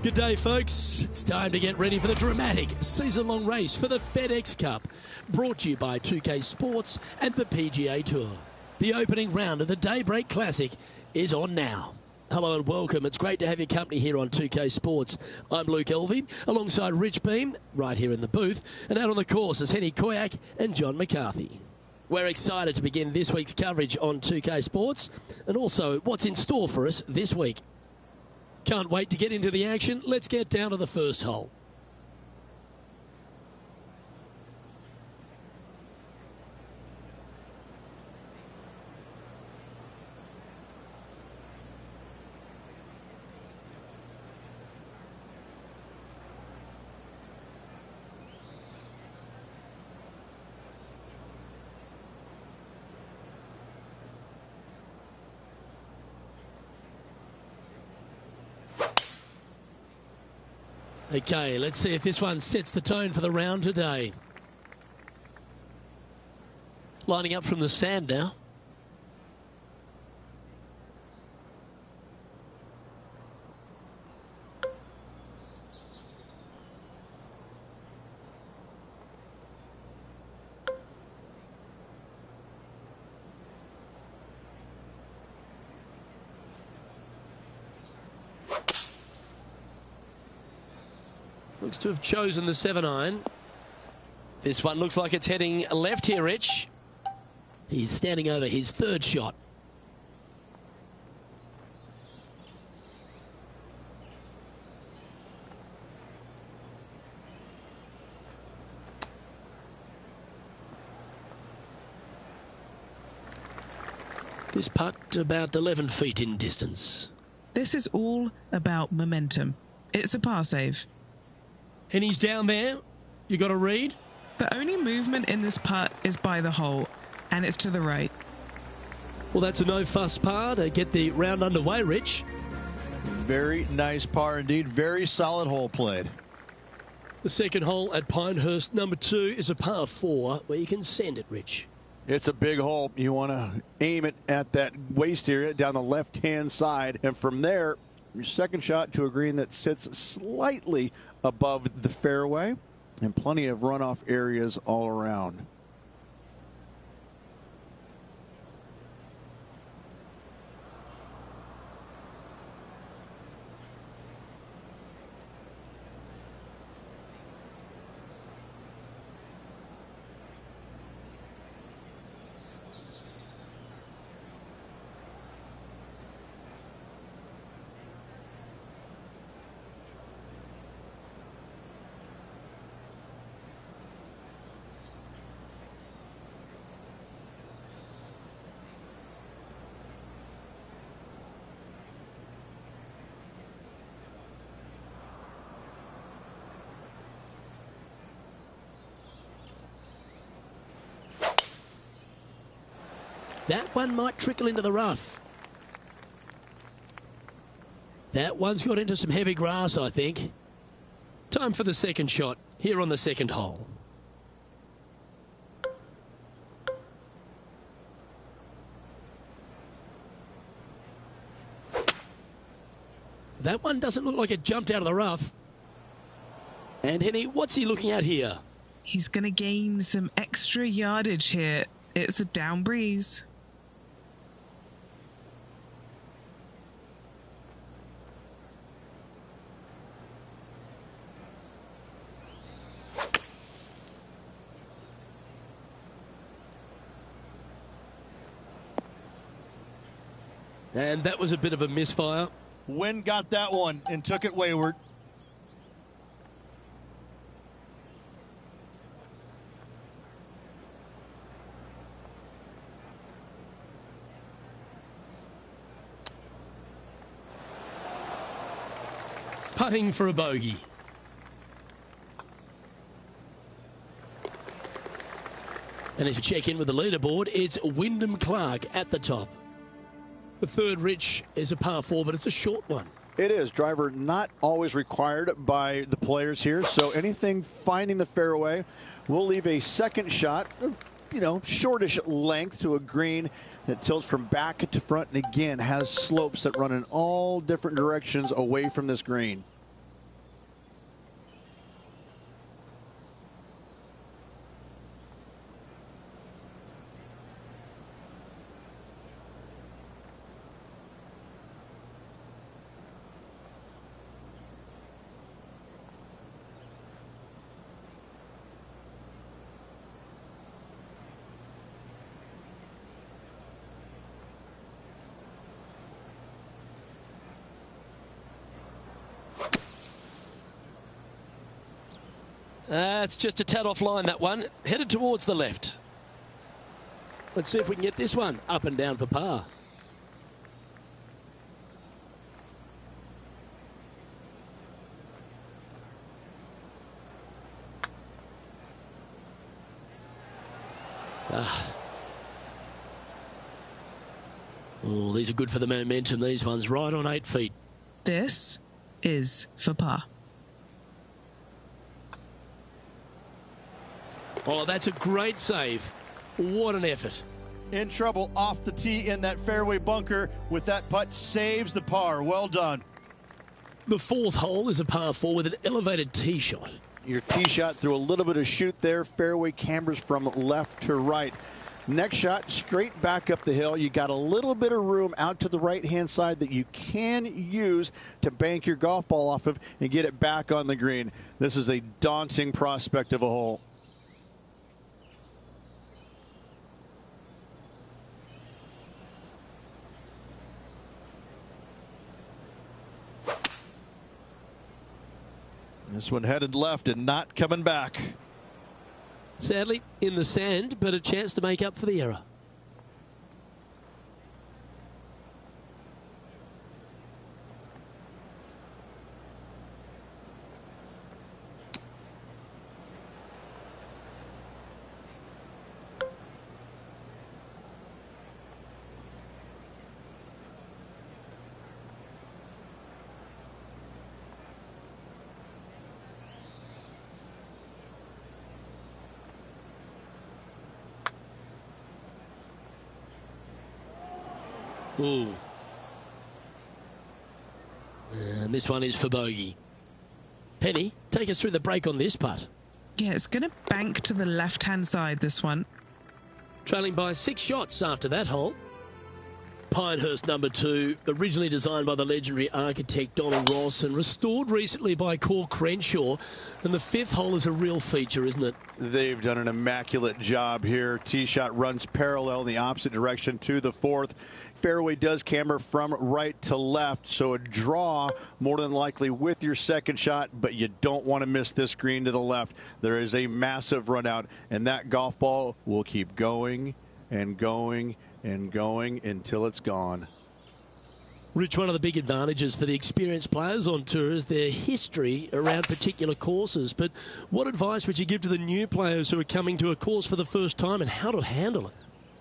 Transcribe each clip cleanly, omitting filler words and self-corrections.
Good day, folks. It's time to get ready for the dramatic season-long race for the FedEx Cup, brought to you by 2K Sports and the PGA Tour. The opening round of the Daybreak Classic is on now. Hello and welcome. It's great to have your company here on 2K Sports. I'm Luke Elvey, alongside Rich Beam, right here in the booth, and out on the course is Henny Koyak and John McCarthy. We're excited to begin this week's coverage on 2K Sports, and also what's in store for us this week. Can't wait to get into the action. Let's get down to the first hole. Okay, let's see if this one sets the tone for the round today. Lining up from the sand now. Looks to have chosen the 7-iron. This one looks like it's heading left here, Rich. He's standing over his third shot. This putt about 11 feet in distance. This is all about momentum. It's a par save. And he's down there. You got to read. The only movement in this putt is by the hole, and it's to the right. Well, that's a no-fuss par to get the round underway, Rich. Very nice par indeed. Very solid hole played. The second hole at Pinehurst, number 2, is a par 4 where you can send it, Rich. It's a big hole. You want to aim it at that waist area down the left-hand side. And from there, your second shot to a green that sits slightly above the fairway and plenty of runoff areas all around. That one might trickle into the rough. That one's got into some heavy grass, I think. Time for the second shot here on the second hole. That one doesn't look like it jumped out of the rough. And Henny, what's he looking at here? He's going to gain some extra yardage here. It's a down breeze. And that was a bit of a misfire. Wind got that one and took it wayward. Putting for a bogey. And if you check in with the leaderboard, it's Wyndham Clark at the top. The third, Rich, is a par 4, but it's a short one. It is. Driver not always required by the players here, so anything finding the fairway will leave a second shot of, shortish length to a green that tilts from back to front and again has slopes that run in all different directions away from this green. It's just a tad off line, that one. Headed towards the left. Let's see if we can get this one up and down for par. Oh, these are good for the momentum, these ones. Right on 8 feet. This is for par. Oh, that's a great save. What an effort. In trouble off the tee in that fairway bunker with that putt, saves the par. Well done. The 4th hole is a par 4 with an elevated tee shot. Your tee shot through a little bit of shoot there. Fairway cambers from left to right. Next shot, straight back up the hill. You got a little bit of room out to the right-hand side that you can use to bank your golf ball off of and get it back on the green. This is a daunting prospect of a hole. This one headed left and not coming back. Sadly, in the sand, but a chance to make up for the error. Ooh. And this one is for bogey. Penny, take us through the break on this putt. Yeah, it's going to bank to the left-hand side, this one. Trailing by 6 shots after that hole. Pinehurst number 2, originally designed by the legendary architect Donald Ross and restored recently by Core Crenshaw. And the 5th hole is a real feature, isn't it? They've done an immaculate job here. Tee shot runs parallel in the opposite direction to the 4th. Fairway does camber from right to left, so a draw more than likely with your second shot, but you don't want to miss this green to the left. There is a massive run out, and that golf ball will keep going and going and going until it's gone. Rich, one of the big advantages for the experienced players on tour is their history around particular courses. But what advice would you give to the new players who are coming to a course for the first time and how to handle it?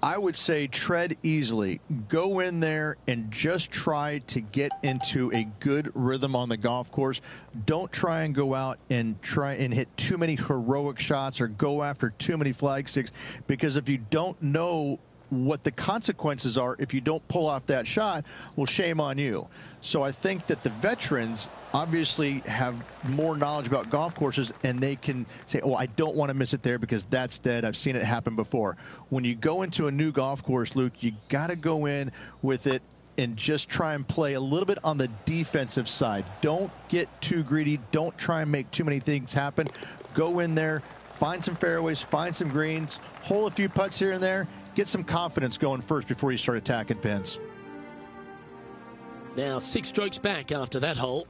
I would say tread easily. Go in there and just try to get into a good rhythm on the golf course. Don't try and go out and hit too many heroic shots or go after too many flag sticks, because if you don't know what the consequences are if you don't pull off that shot, well, shame on you. So I think that the veterans obviously have more knowledge about golf courses, and they can say, oh, I don't want to miss it there because that's dead. I've seen it happen before. When you go into a new golf course, Luke, you got to go in with it and just try and play a little bit on the defensive side. Don't get too greedy. Don't try and make too many things happen. Go in there, find some fairways, find some greens, hole a few putts here and there. Get some confidence going first before you start attacking pins. Now 6 strokes back after that hole.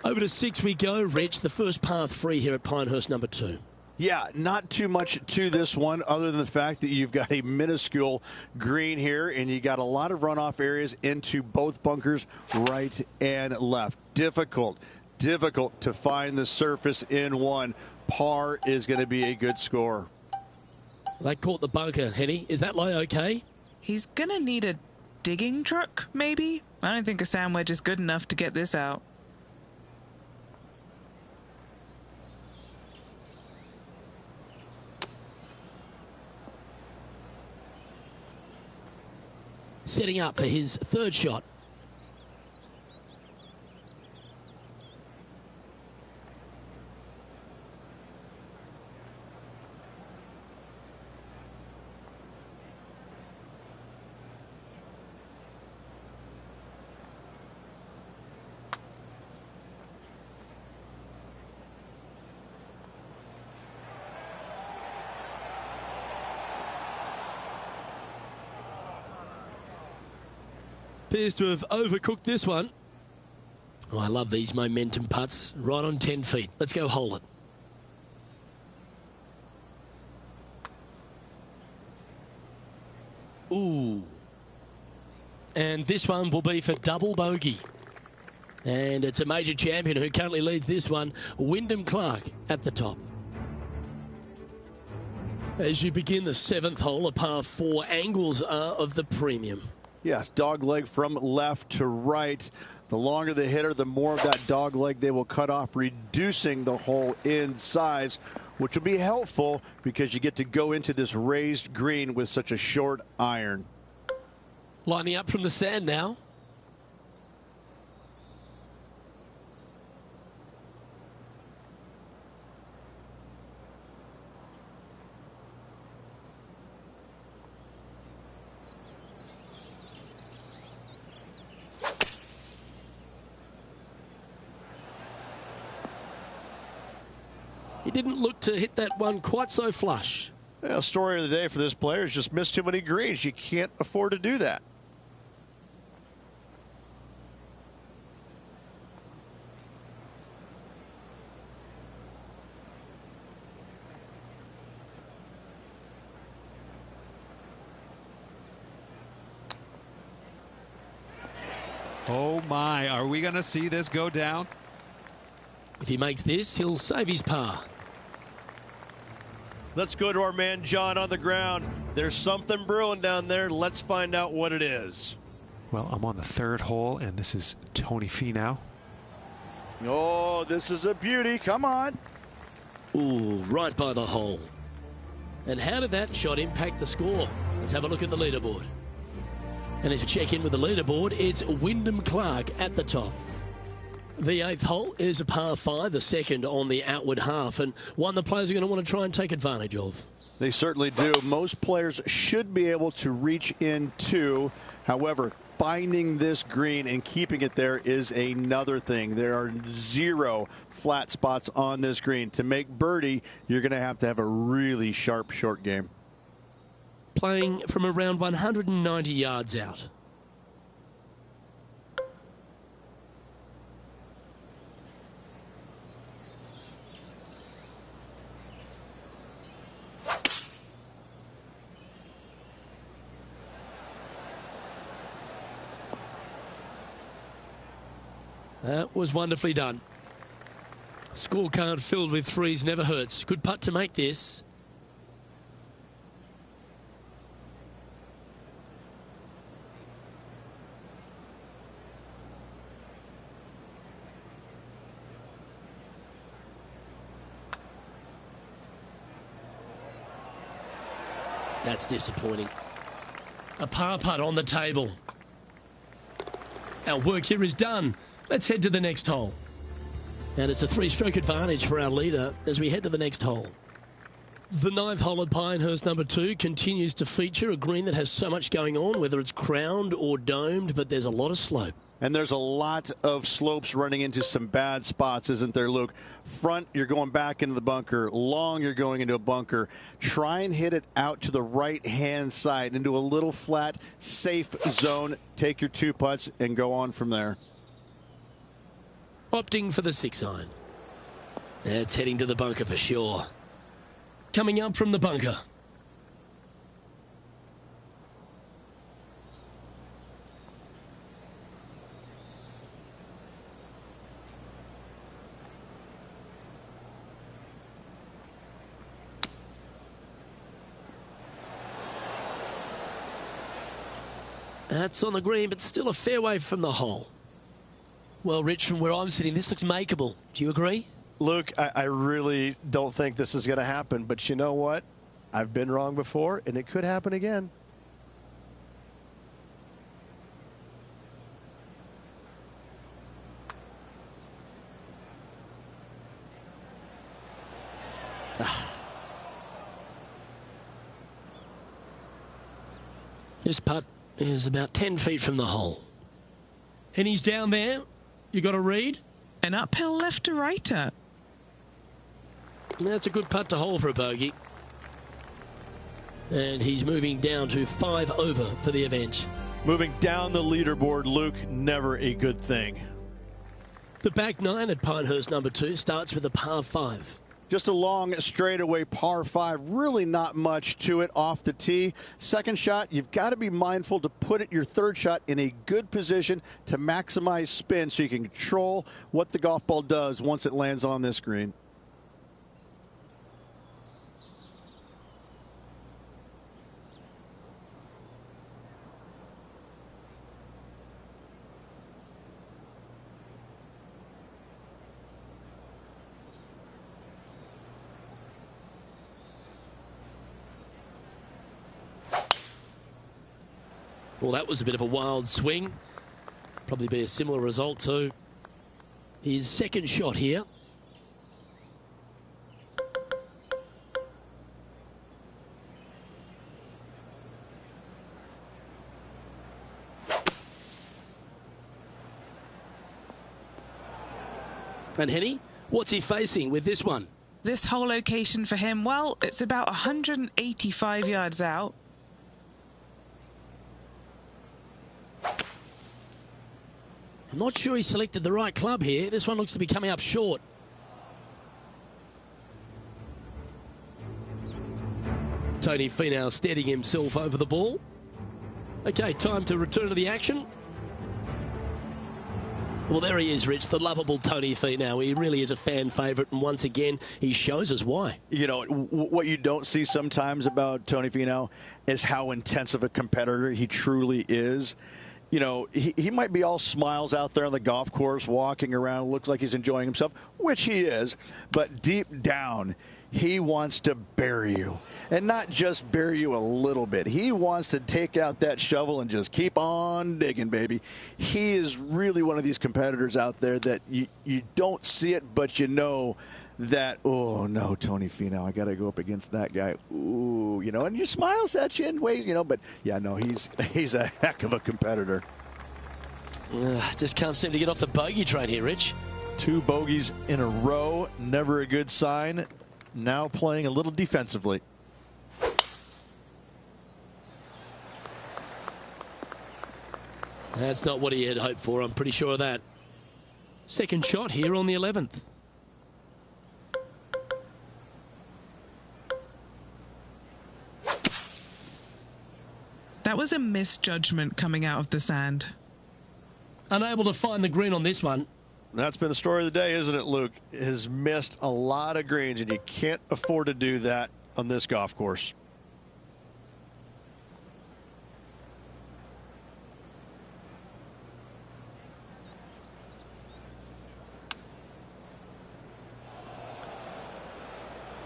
Over to 6 we go, Reg, the first par 3 here at Pinehurst number 2. Yeah, not too much to this one other than the fact that you've got a minuscule green here and you got a lot of runoff areas into both bunkers, right and left. Difficult to find the surface in one. Par is going to be a good score. They caught the bunker, Henny. Is that lie okay? He's going to need a digging truck, maybe? I don't think a sand wedge is good enough to get this out. Setting up for his 3rd shot. Appears to have overcooked this one. Oh, I love these momentum putts. Right on 10 feet. Let's go hole it. Ooh. And this one will be for double bogey. And it's a major champion who currently leads this one, Wyndham Clark, at the top. As you begin the 7th hole, a par 4, angles are of the premium. Yes, dog leg from left to right. The longer the hitter, the more of that dog leg they will cut off, reducing the hole in size, which will be helpful because you get to go into this raised green with such a short iron. Lining up from the sand now. He didn't look to hit that one quite so flush. Well, story of the day for this player is just missed too many greens. You can't afford to do that. Oh my, are we going to see this go down? If he makes this, he'll save his par. Let's go to our man John on the ground. There's something brewing down there. Let's find out what it is. Well, I'm on the 3rd hole, and this is Tony Finau. Oh, this is a beauty. Come on. Ooh, right by the hole. And how did that shot impact the score? Let's have a look at the leaderboard. And as we check in with the leaderboard, it's Wyndham Clark at the top. The 8th hole is a par 5, the second on the outward half, and one the players are going to want to try and take advantage of. They certainly do. Most players should be able to reach into. However, finding this green and keeping it there is another thing. There are 0 flat spots on this green. To make birdie, you're going to have a really sharp short game. Playing from around 190 yards out. That was wonderfully done. Scorecard filled with 3s never hurts. Good putt to make this. That's disappointing. A par putt on the table. Our work here is done. Let's head to the next hole. And it's a 3-stroke advantage for our leader as we head to the next hole. The 9th hole at Pinehurst number 2 continues to feature a green that has so much going on, whether it's crowned or domed, but there's a lot of slope. And there's a lot of slopes running into some bad spots, isn't there, Luke? Front, you're going back into the bunker. Long, you're going into a bunker. Try and hit it out to the right-hand side into a little flat, safe zone. Take your 2 putts and go on from there. Opting for the 6-iron. It's heading to the bunker for sure. Coming up from the bunker. That's on the green, but still a fair way from the hole. Well, Rich, from where I'm sitting, this looks makeable. Do you agree? Luke, I really don't think this is going to happen, but you know what? I've been wrong before, and it could happen again. This putt is about 10 feet from the hole. And he's down there. You got to read? An uphill left to righter. That's a good putt to hole for a bogey. And he's moving down to 5 over for the event. Moving down the leaderboard, Luke, never a good thing. The back 9 at Pinehurst number 2 starts with a par 5. Just a long straightaway par 5. Really not much to it off the tee. Second shot, you've got to be mindful to put your third shot in a good position to maximize spin so you can control what the golf ball does once it lands on this green. Well, that was a bit of a wild swing. Probably be a similar result to his second shot here. And Henny, what's he facing with this one? This whole location for him, well, it's about 185 yards out. I'm not sure he selected the right club here. This one looks to be coming up short. Tony Finau steadying himself over the ball. Okay, time to return to the action. Well, there he is, Rich, the lovable Tony Finau. He really is a fan favourite, and once again, he shows us why. You know, what you don't see sometimes about Tony Finau is how intense of a competitor he truly is. You know, he might be all smiles out there on the golf course, walking around, looks like he's enjoying himself, which he is, but deep down, he wants to bury you. And not just bury you a little bit. He wants to take out that shovel and just keep on digging, baby. He is really one of these competitors out there that you don't see it, but you know that, oh, no, Tony Finau, I got to go up against that guy. Ooh, you know, and he smiles at you in ways, you know, but, yeah, no, he's a heck of a competitor. Just can't seem to get off the bogey train here, Rich. 2 bogeys in a row, never a good sign. Now playing a little defensively. That's not what he had hoped for, I'm pretty sure of that. Second shot here on the 11th. That was a misjudgment coming out of the sand. Unable to find the green on this one. That's been the story of the day, isn't it, Luke? Has missed a lot of greens, and you can't afford to do that on this golf course.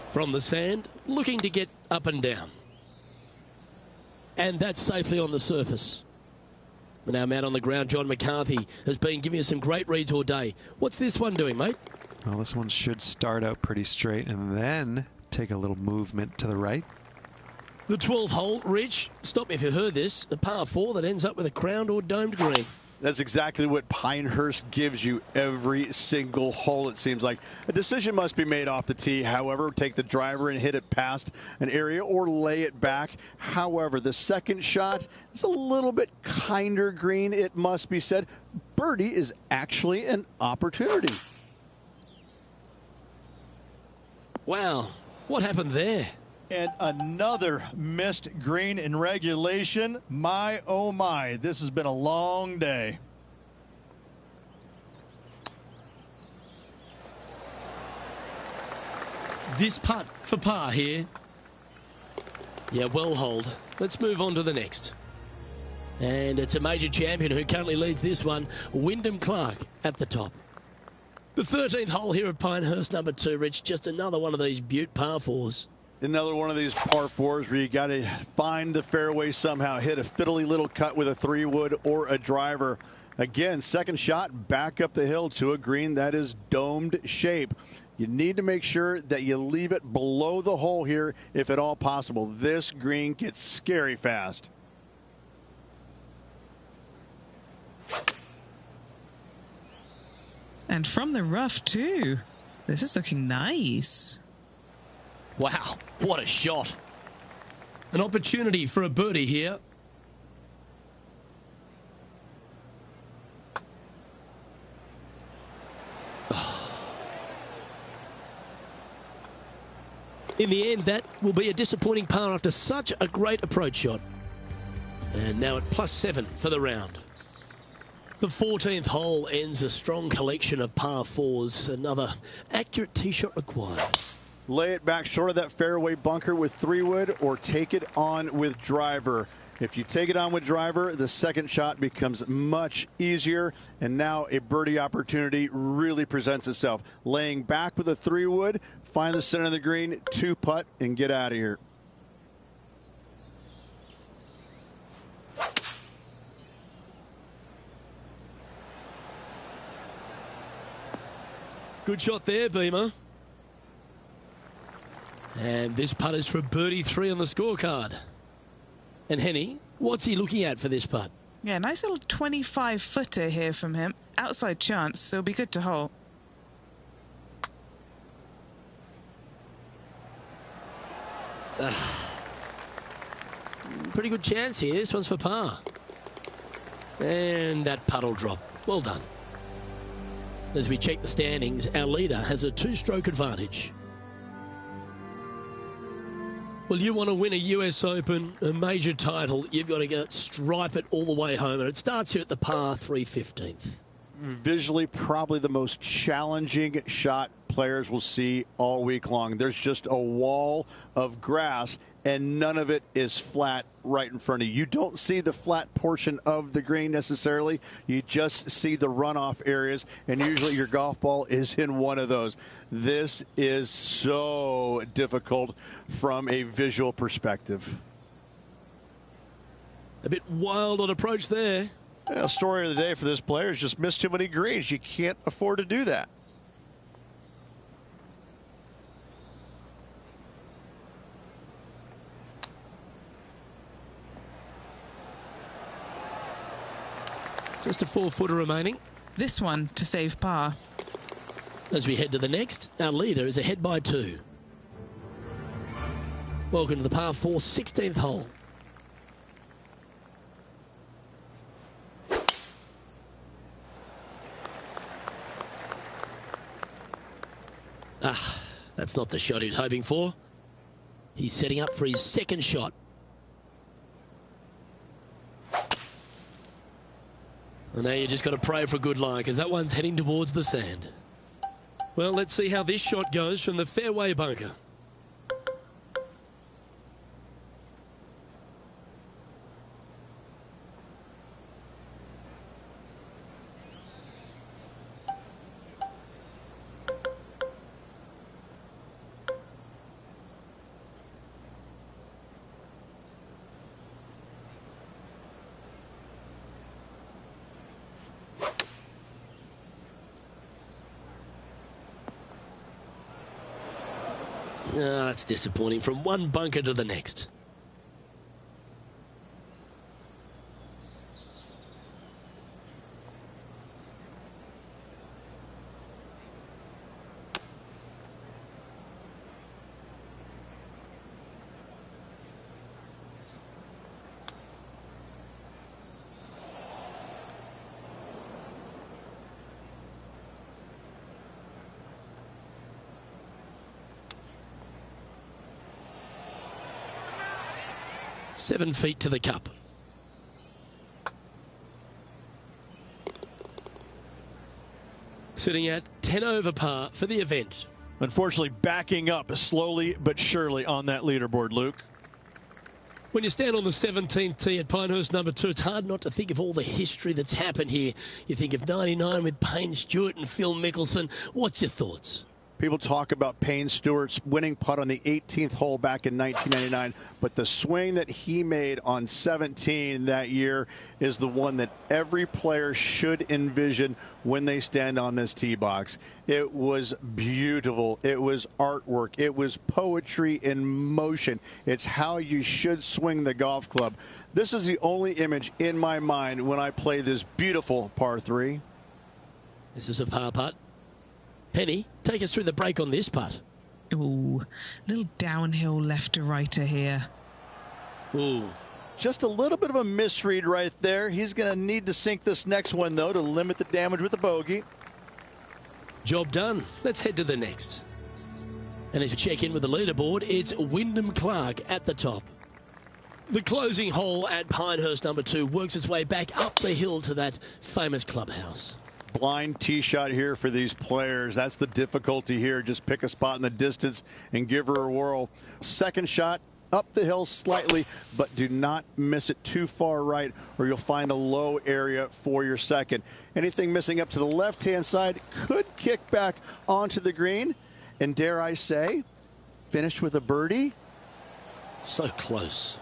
From the sand, looking to get up and down. And that's safely on the surface. And our man on the ground, John McCarthy, has been giving us some great reads all day. What's this one doing, mate? Well, this one should start out pretty straight and then take a little movement to the right. The 12th hole, Rich, stop me if you heard this, a par 4 that ends up with a crowned or domed green. That's exactly what Pinehurst gives you every single hole, it seems like. A decision must be made off the tee. However, take the driver and hit it past an area or lay it back. However, the second shot is a little bit kinder green, it must be said. Birdie is actually an opportunity. Wow, what happened there? And another missed green in regulation. My, oh my, this has been a long day. This putt for par here. Yeah, well holed. Let's move on to the next. And it's a major champion who currently leads this one, Wyndham Clark at the top. The 13th hole here at Pinehurst, number 2, Rich. Just another one of these beaut par 4s. Another one of these par 4s where you got to find the fairway somehow, hit a fiddly little cut with a 3-wood or a driver. Again, second shot back up the hill to a green that is domed shape. You need to make sure that you leave it below the hole here if at all possible. This green gets scary fast. And from the rough, too. This is looking nice. Wow, what a shot. An opportunity for a birdie here. In the end, that will be a disappointing par after such a great approach shot. And now at +7 for the round. The 14th hole ends a strong collection of par fours. Another accurate tee shot required. Lay it back short of that fairway bunker with 3-wood or take it on with driver. If you take it on with driver, the second shot becomes much easier, and now a birdie opportunity really presents itself. Laying back with a 3-wood, find the center of the green, 2-putt, and get out of here. Good shot there, Beamer. And this putt is for birdie 3 on the scorecard. And Henny, what's he looking at for this putt? Yeah, nice little 25-footer here from him. Outside chance, so it'll be good to hole. Pretty good chance here. This one's for par. And that putt will drop. Well done. As we check the standings, our leader has a 2-stroke advantage. Well, you want to win a US Open, a major title, you've got to go stripe it all the way home. And it starts here at the par 3/15th. Visually, probably the most challenging shot players will see all week long. There's just a wall of grass, and none of it is flat right in front of you. You don't see the flat portion of the green necessarily. You just see the runoff areas, and usually your golf ball is in one of those. This is so difficult from a visual perspective. A bit wild on approach there. Yeah, story of the day for this player is just missed too many greens. You can't afford to do that. Just a 4-footer remaining. This one to save par. As we head to the next, our leader is ahead by 2. Welcome to the par 4 16th hole. That's not the shot he was hoping for. He's setting up for his second shot. And now you just got to pray for a good lie, because that one's heading towards the sand. Well, let's see how this shot goes from the fairway bunker. That's disappointing. From one bunker to the next. Seven feet to the cup. Sitting at 10 over par for the event. Unfortunately, backing up slowly but surely on that leaderboard, Luke. When you stand on the 17th tee at Pinehurst number 2, it's hard not to think of all the history that's happened here. You think of 99 with Payne Stewart and Phil Mickelson. What's your thoughts? People talk about Payne Stewart's winning putt on the 18th hole back in 1999, but the swing that he made on 17 that year is the one that every player should envision when they stand on this tee box. It was beautiful. It was artwork. It was poetry in motion. It's how you should swing the golf club. This is the only image in my mind when I play this beautiful par 3. This is a par putt. Penny, take us through the break on this putt. Ooh, little downhill left to righter here. Ooh. Just a little bit of a misread right there. He's going to need to sink this next one, though, to limit the damage with the bogey. Job done. Let's head to the next. And as we check in with the leaderboard, it's Wyndham Clark at the top. The closing hole at Pinehurst number 2 works its way back up the hill to that famous clubhouse. Blind tee shot here for these players. That's the difficulty here. Just pick a spot in the distance and give her a whirl. Second shot up the hill slightly, but do not miss it too far right or you'll find a low area for your second. Anything missing up to the left-hand side could kick back onto the green. And dare I say, finish with a birdie. So close.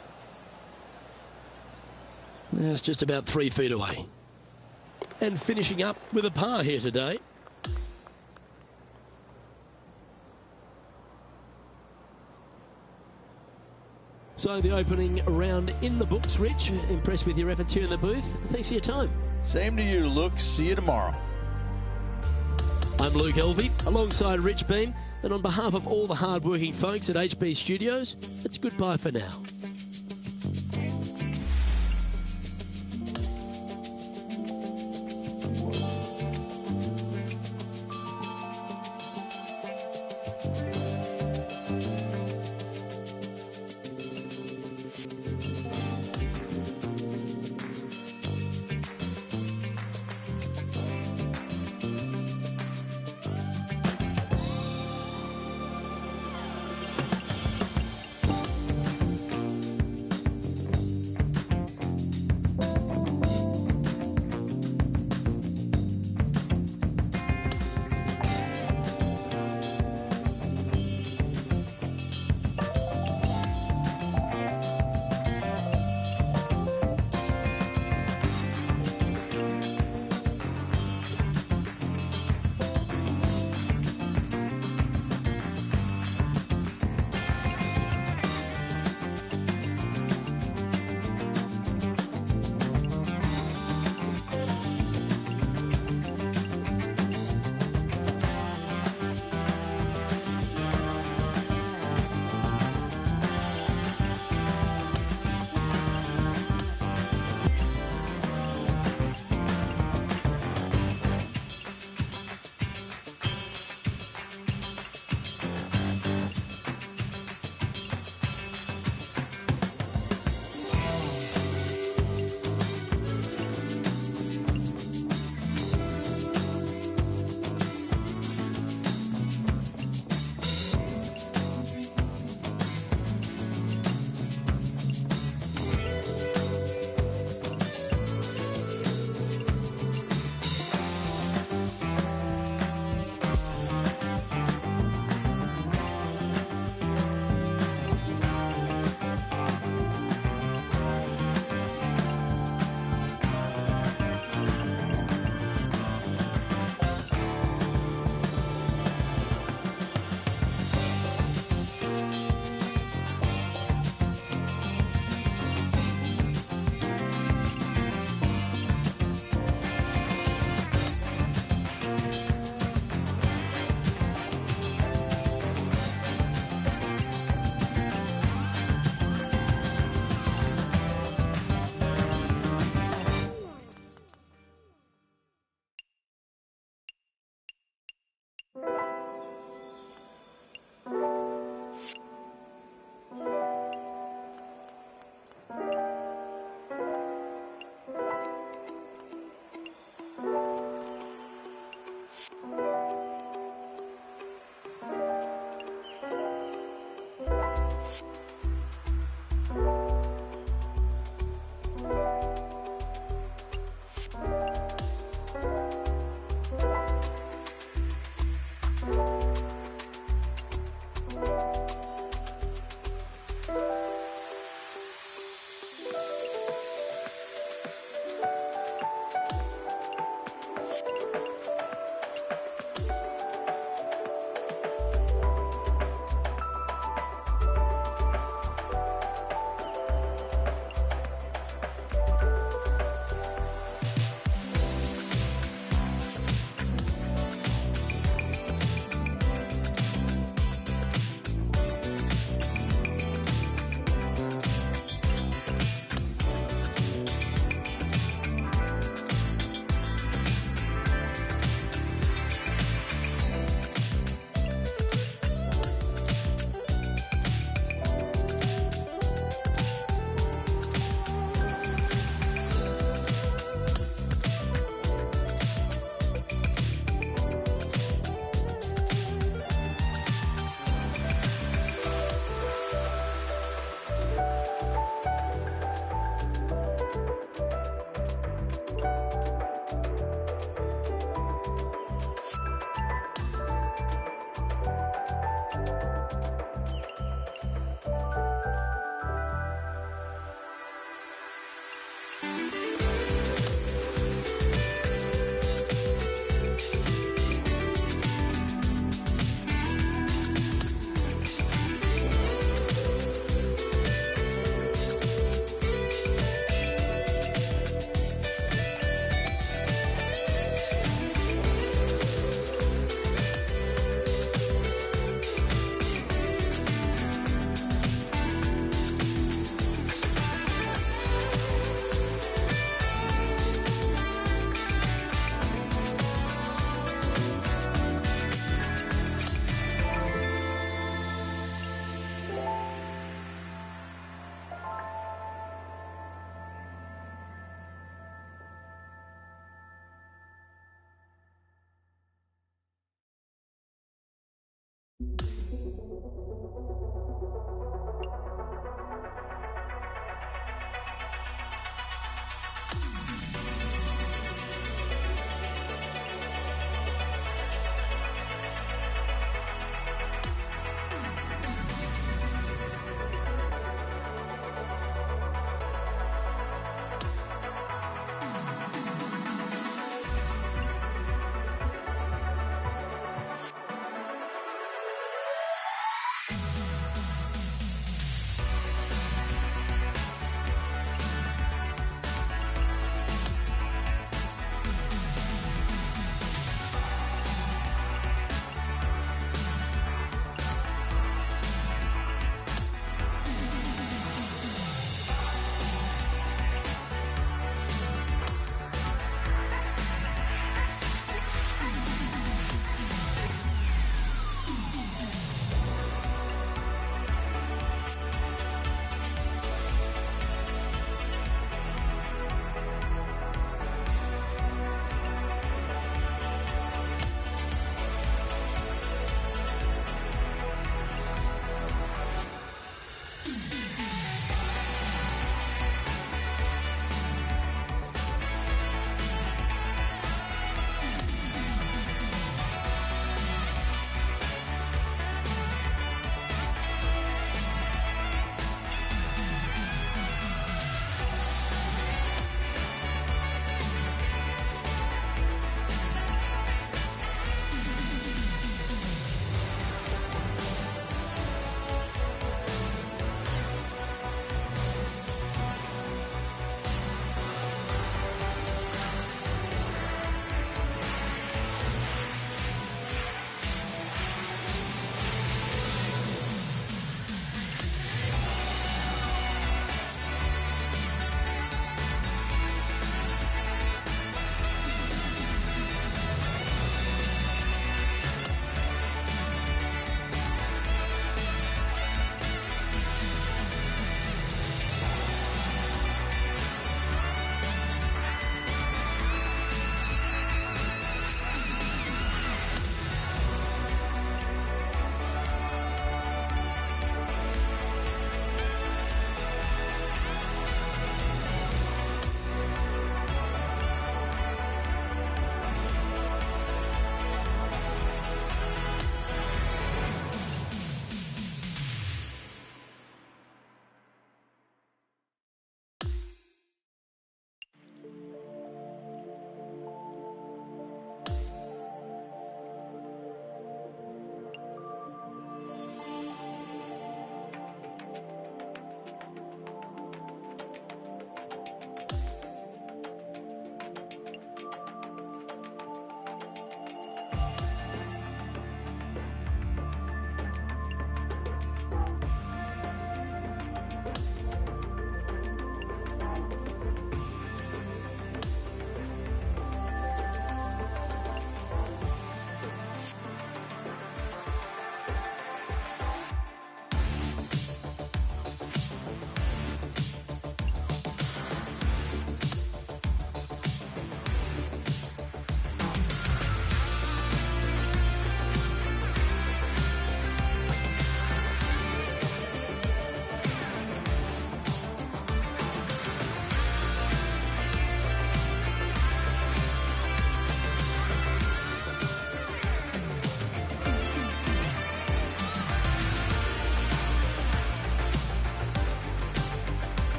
It's just about 3 feet away. And finishing up with a par here today. So the opening round in the books, Rich. Impressed with your efforts here in the booth. Thanks for your time. Same to you, Luke. See you tomorrow. I'm Luke Elvey, alongside Rich Beam. And on behalf of all the hard-working folks at HB Studios, it's goodbye for now.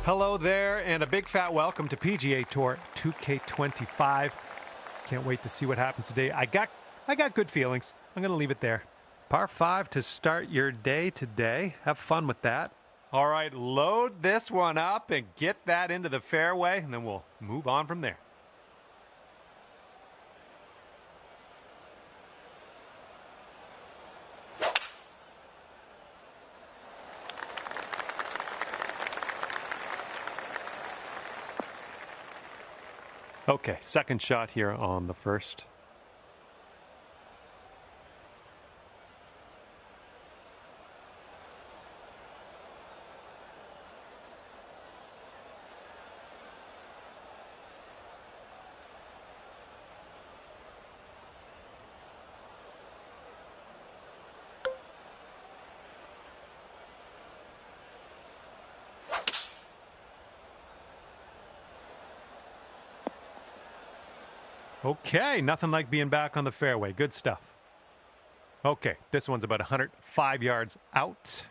Hello there, and a big fat welcome to PGA Tour 2K25. Can't wait to see what happens today. I got good feelings. I'm going to leave it there. Par 5 to start your day today. Have fun with that. All right, load this one up and get that into the fairway, and then we'll move on from there. Okay, second shot here on the first. Okay, nothing like being back on the fairway. Good stuff. Okay, this one's about 105 yards out.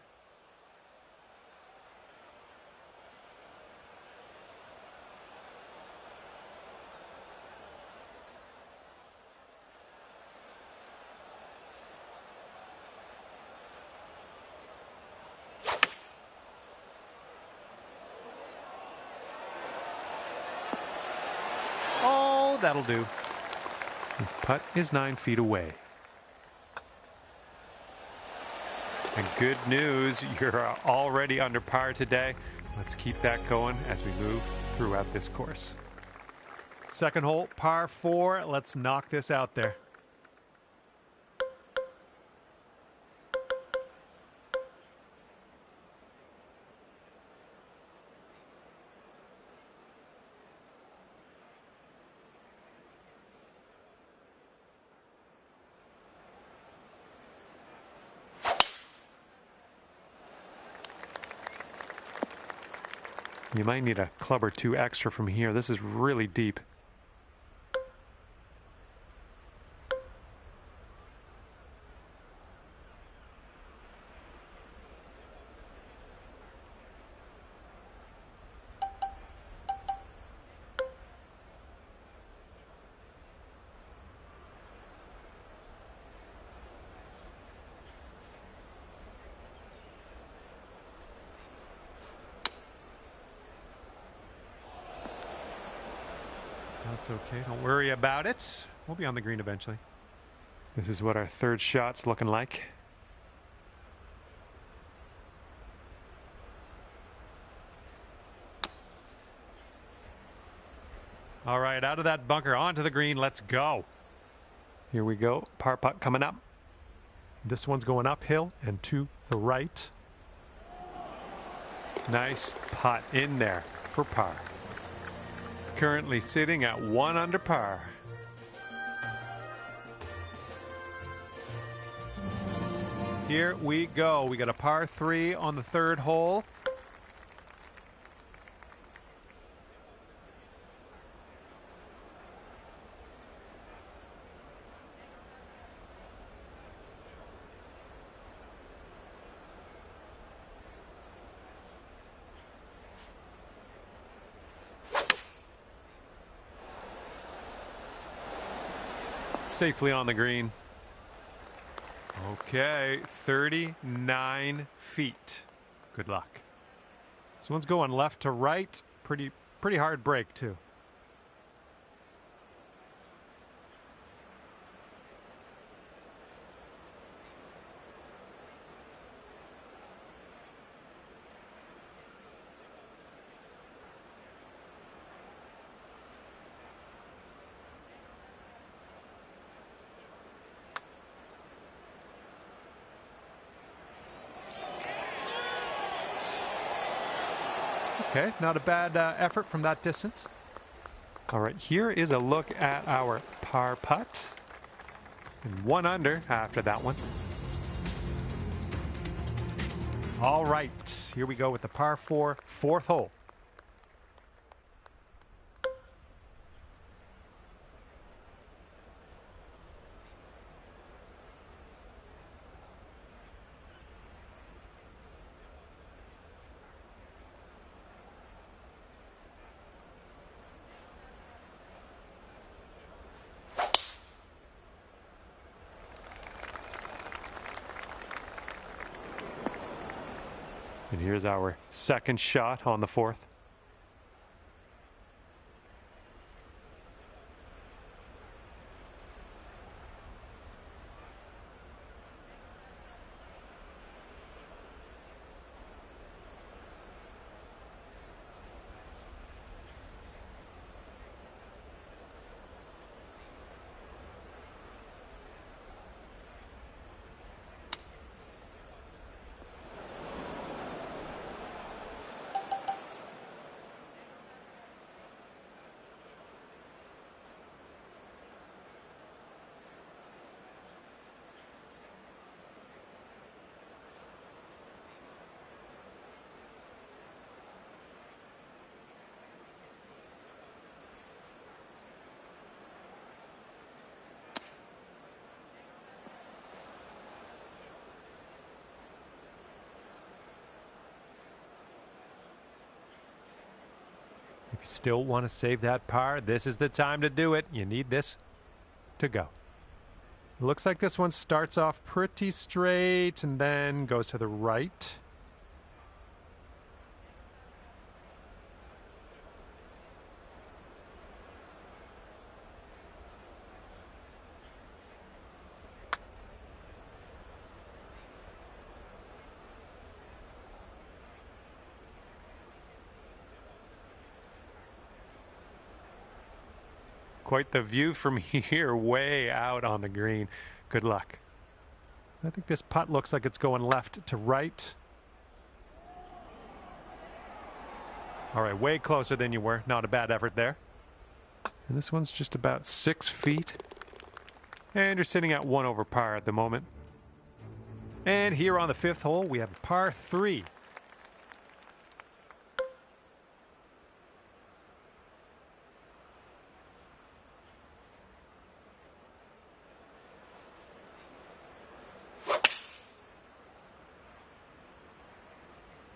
Oh, that'll do. This putt is 9 feet away. And good news, you're already under par today. Let's keep that going as we move throughout this course. Second hole, par 4. Let's knock this out there. You might need a club or two extra from here. This is really deep. That's okay. Don't worry about it. We'll be on the green eventually. This is what our third shot's looking like. All right, out of that bunker, onto the green. Let's go. Here we go. Par putt coming up. This one's going uphill and to the right. Nice putt in there for par. Currently sitting at 1 under par. Here we go. We got a par 3 on the third hole. Safely on the green. Okay, 39 feet. Good luck. This one's going left to right. Pretty hard break too. Okay, not a bad effort from that distance. All right, here is a look at our par putt. And 1 under after that one. All right, here we go with the par 4, fourth hole. And here's our second shot on the fourth. If you still want to save that par, this is the time to do it. You need this to go. It looks like this one starts off pretty straight and then goes to the right. Quite the view from here, way out on the green. Good luck. I think this putt looks like it's going left to right. All right, way closer than you were. Not a bad effort there. And this one's just about 6 feet. And you're sitting at 1 over par at the moment. And here on the 5th hole, we have par 3.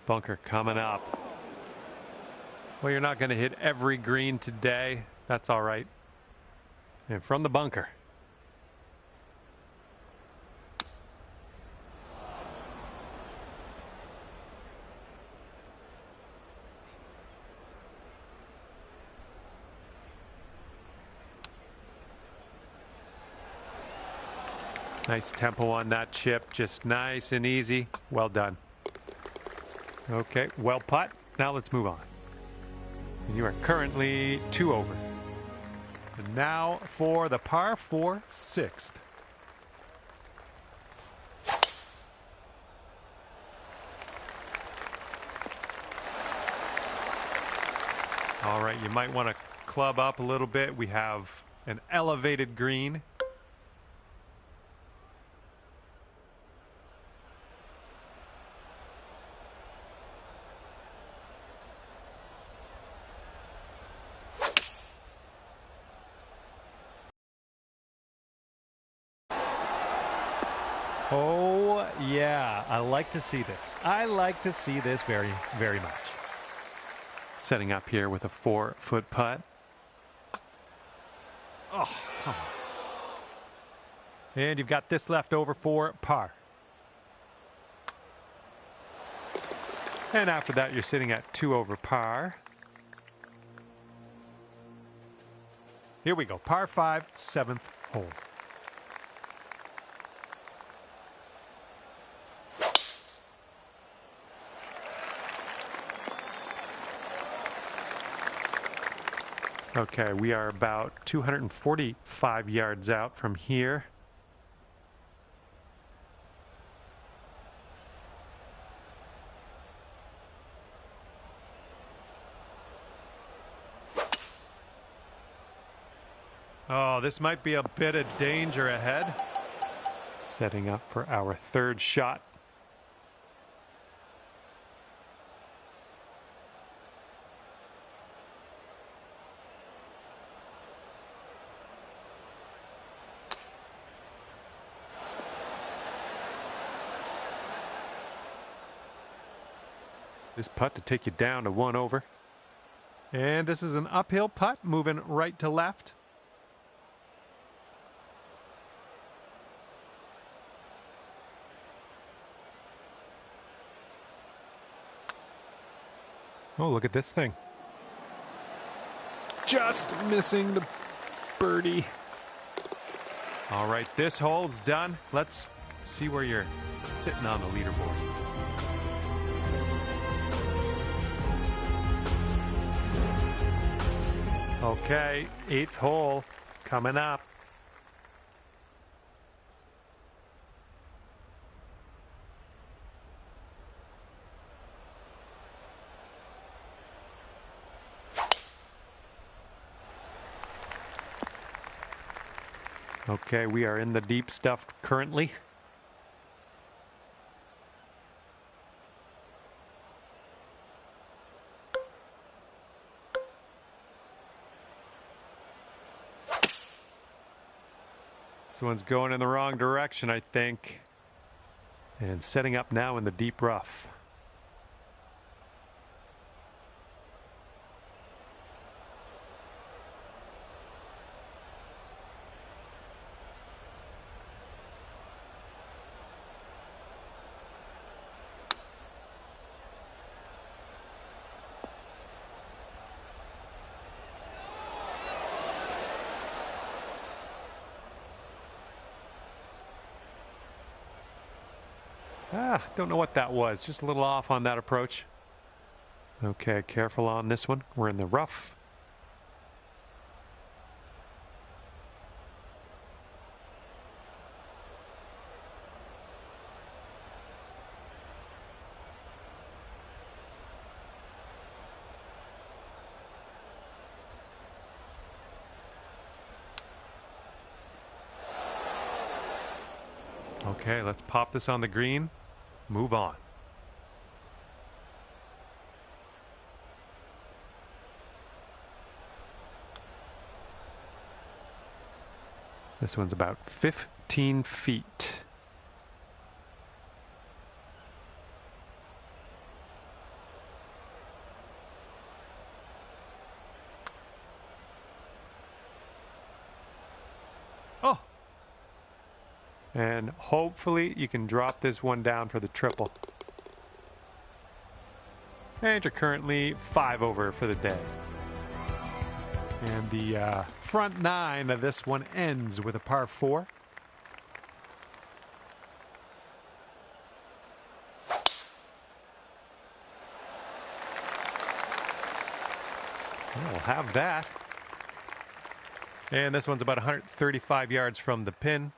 Bunker coming up. Well, you're not going to hit every green today. That's all right. And from the bunker. Nice tempo on that chip. Just nice and easy. Well done. Okay, well putt. Now let's move on. And you are currently 2 over. And now for the par 4 6th. All right, you might want to club up a little bit. We have an elevated green. Oh, yeah, I like to see this. I like to see this very, very much. Setting up here with a 4-foot putt. Oh, come on. And you've got this left over for par. And after that, you're sitting at 2 over par. Here we go. Par 5, 7th hole. Okay, we are about 245 yards out from here. Oh, this might be a bit of danger ahead. Setting up for our 3rd shot. This putt to take you down to 1 over. And this is an uphill putt moving right to left. Oh, look at this thing. Just missing the birdie. All right, this hole's done. Let's see where you're sitting on the leaderboard. Okay, 8th hole coming up. Okay, we are in the deep stuff currently. This one's going in the wrong direction, I think. And setting up now in the deep rough. Don't know what that was. Just a little off on that approach. Okay, careful on this one. We're in the rough. Okay, let's pop this on the green. Move on. This one's about 15 feet. Oh! And hopefully you can drop this one down for the triple. And you're currently 5 over for the day. And the front 9 of this one ends with a par 4. We'll have that. And this one's about 135 yards from the pin.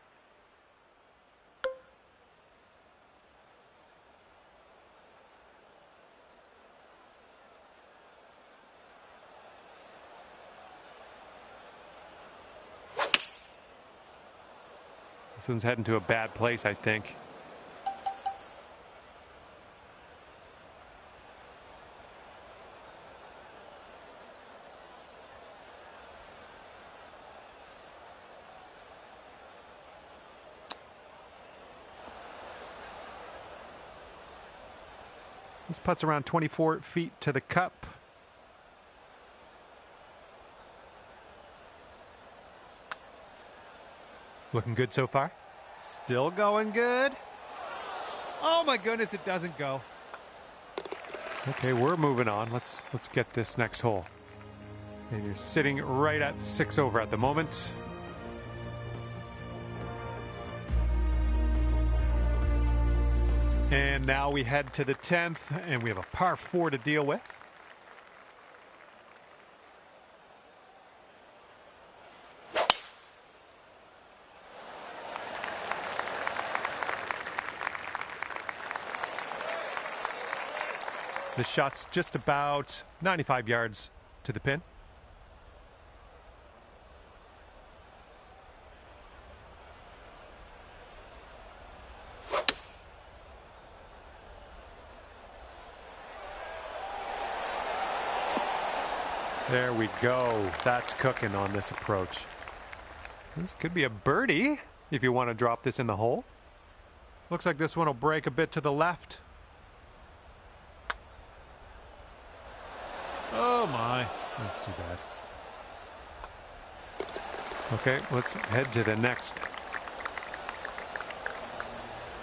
This one's heading to a bad place, I think. This putt's around 24 feet to the cup. Looking good so far. Still going good. Oh my goodness, it doesn't go. Okay, we're moving on. Let's get this next hole. And you're sitting right at 6 over at the moment. And now we head to the 10th, and we have a par 4 to deal with. The shot's just about 95 yards to the pin. There we go. That's cooking on this approach. This could be a birdie if you want to drop this in the hole. Looks like this one will break a bit to the left. Oh my, that's too bad. Okay, let's head to the next.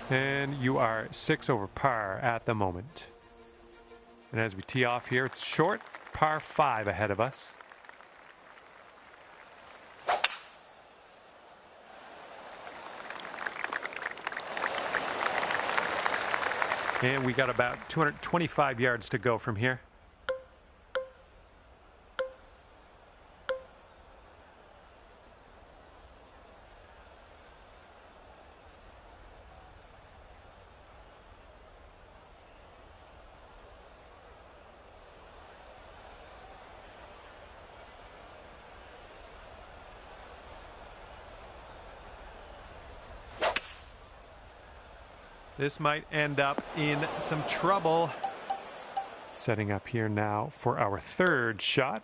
And you are 6 over par at the moment. And as we tee off here, it's short, par 5 ahead of us. And we got about 225 yards to go from here. This might end up in some trouble. Setting up here now for our third shot.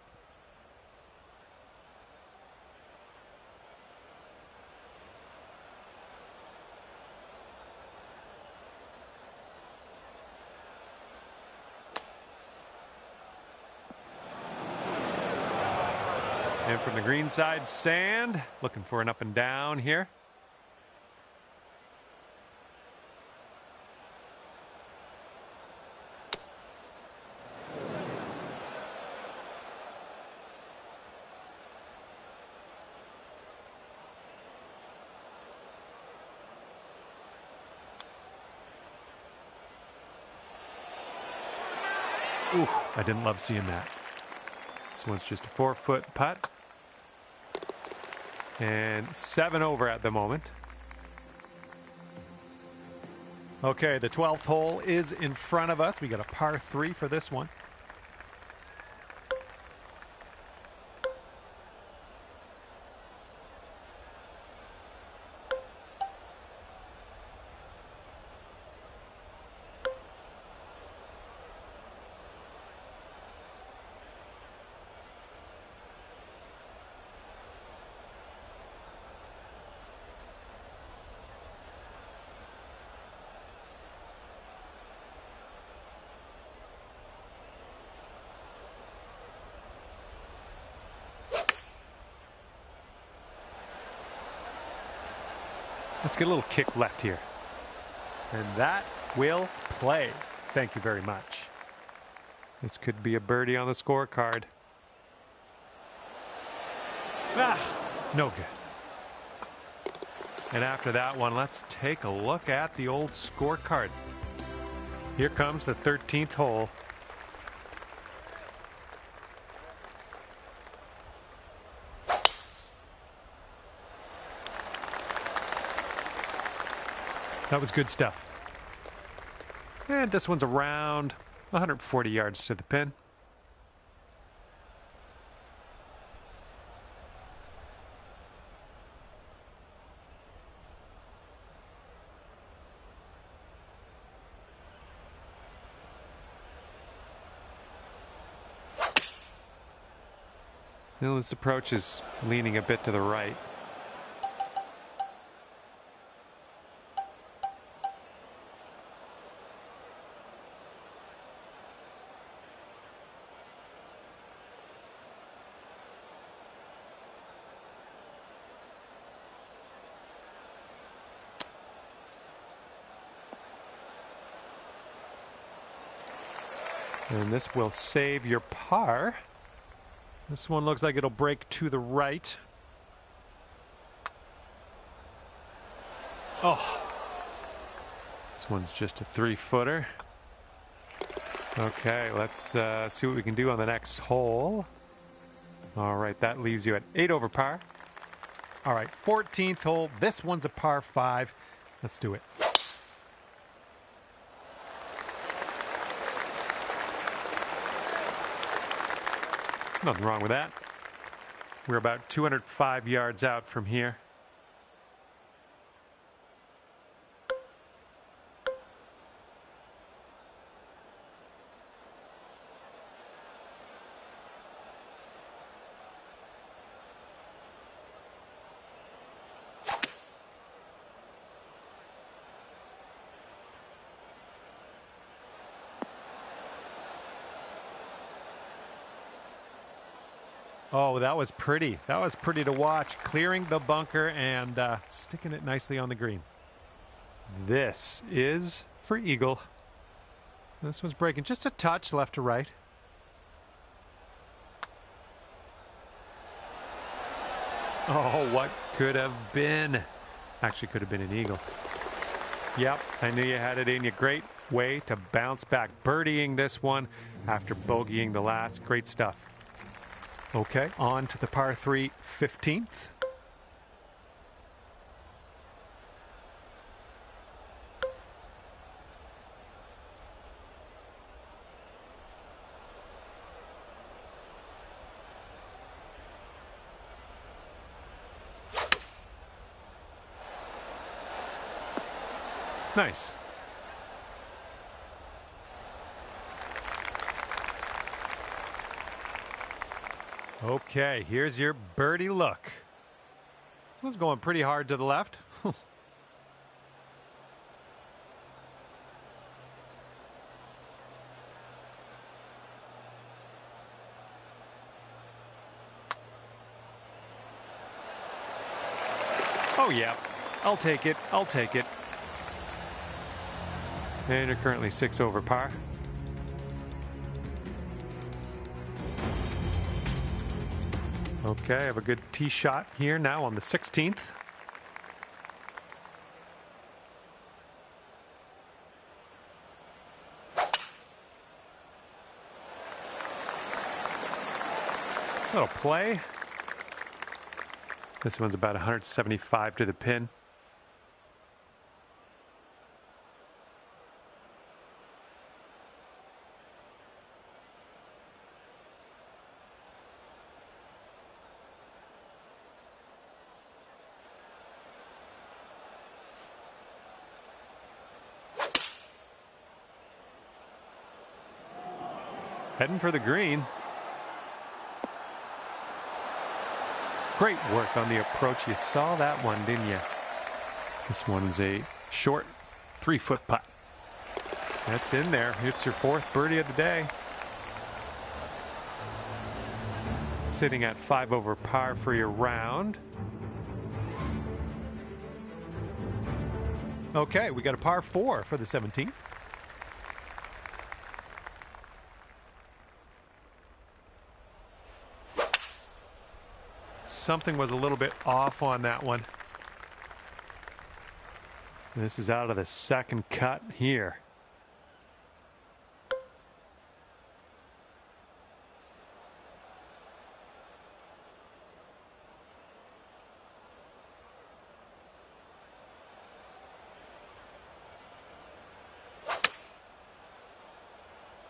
And from the green side, sand. Looking for an up and down here. Oof, I didn't love seeing that. This one's just a 4-foot putt. And 7 over at the moment. Okay, the 12th hole is in front of us. We got a par 3 for this one. Let's get a little kick left here. And that will play. Thank you very much. This could be a birdie on the scorecard. Ah, no good. And after that one, let's take a look at the old scorecard. Here comes the 13th hole. That was good stuff. And this one's around 140 yards to the pin. Well, this approach is leaning a bit to the right. And this will save your par. This one looks like it'll break to the right. Oh, this one's just a 3-footer. Okay, let's see what we can do on the next hole. All right, that leaves you at 8 over par. All right, 14th hole. This one's a par 5. Let's do it. Nothing wrong with that. We're about 205 yards out from here. Oh, that was pretty. That was pretty to watch. Clearing the bunker and sticking it nicely on the green. This is for eagle. This one's breaking just a touch left to right. Oh, what could have been? Actually, could have been an eagle. Yep, I knew you had it in you. Great way to bounce back. Birdieing this one after bogeying the last. Great stuff. Okay, on to the par 3 15th. Nice. Okay, here's your birdie look. This one's going pretty hard to the left. Oh, yeah. I'll take it. I'll take it. And you're currently 6 over par. Okay, I have a good tee shot here now on the 16th. Little play. This one's about 175 to the pin. Heading for the green. Great work on the approach. You saw that one, didn't you? This one is a short 3-foot putt. That's in there. It's your 4th birdie of the day. Sitting at 5 over par for your round. Okay, we got a par 4 for the 17th. Something was a little bit off on that one. This is out of the second cut here.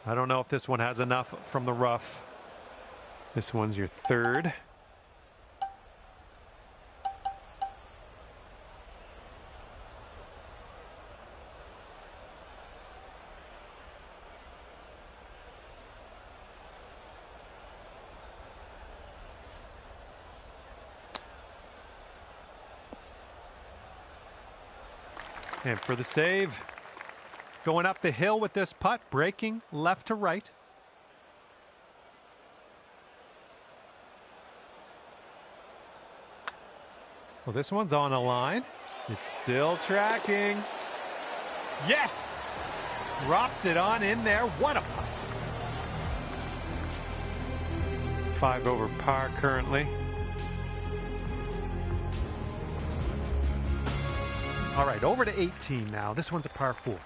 I don't know if this one has enough from the rough. This one's your 3rd. And for the save, going up the hill with this putt, breaking left to right. Well, this one's on a line. It's still tracking. Yes! Drops it on in there. What a putt. 5 over par currently. All right, over to 18 now. This one's a par 4.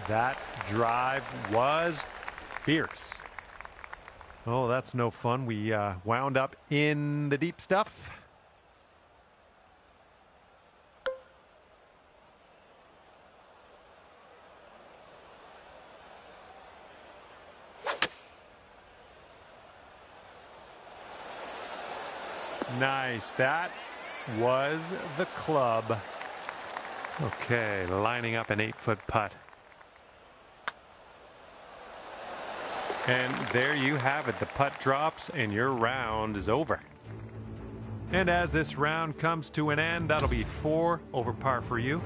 That drive was fierce. Oh, that's no fun. We wound up in the deep stuff. Nice. That was the club. Okay, lining up an 8-foot putt. And there you have it. The putt drops and your round is over. And as this round comes to an end, that'll be 4 over par for you.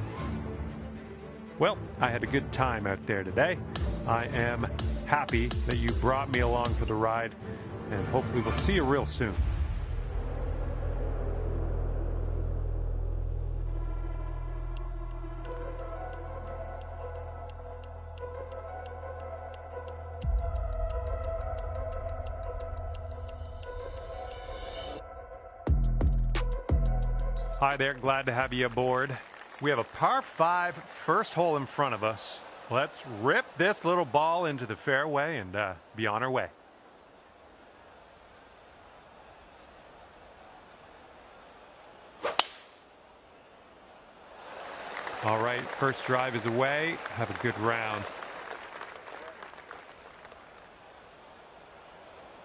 Well, I had a good time out there today. I am happy that you brought me along for the ride, and hopefully we'll see you real soon. Hi there, glad to have you aboard. We have a par 5 first hole in front of us. Let's rip this little ball into the fairway and be on our way. All right, first drive is away. Have a good round.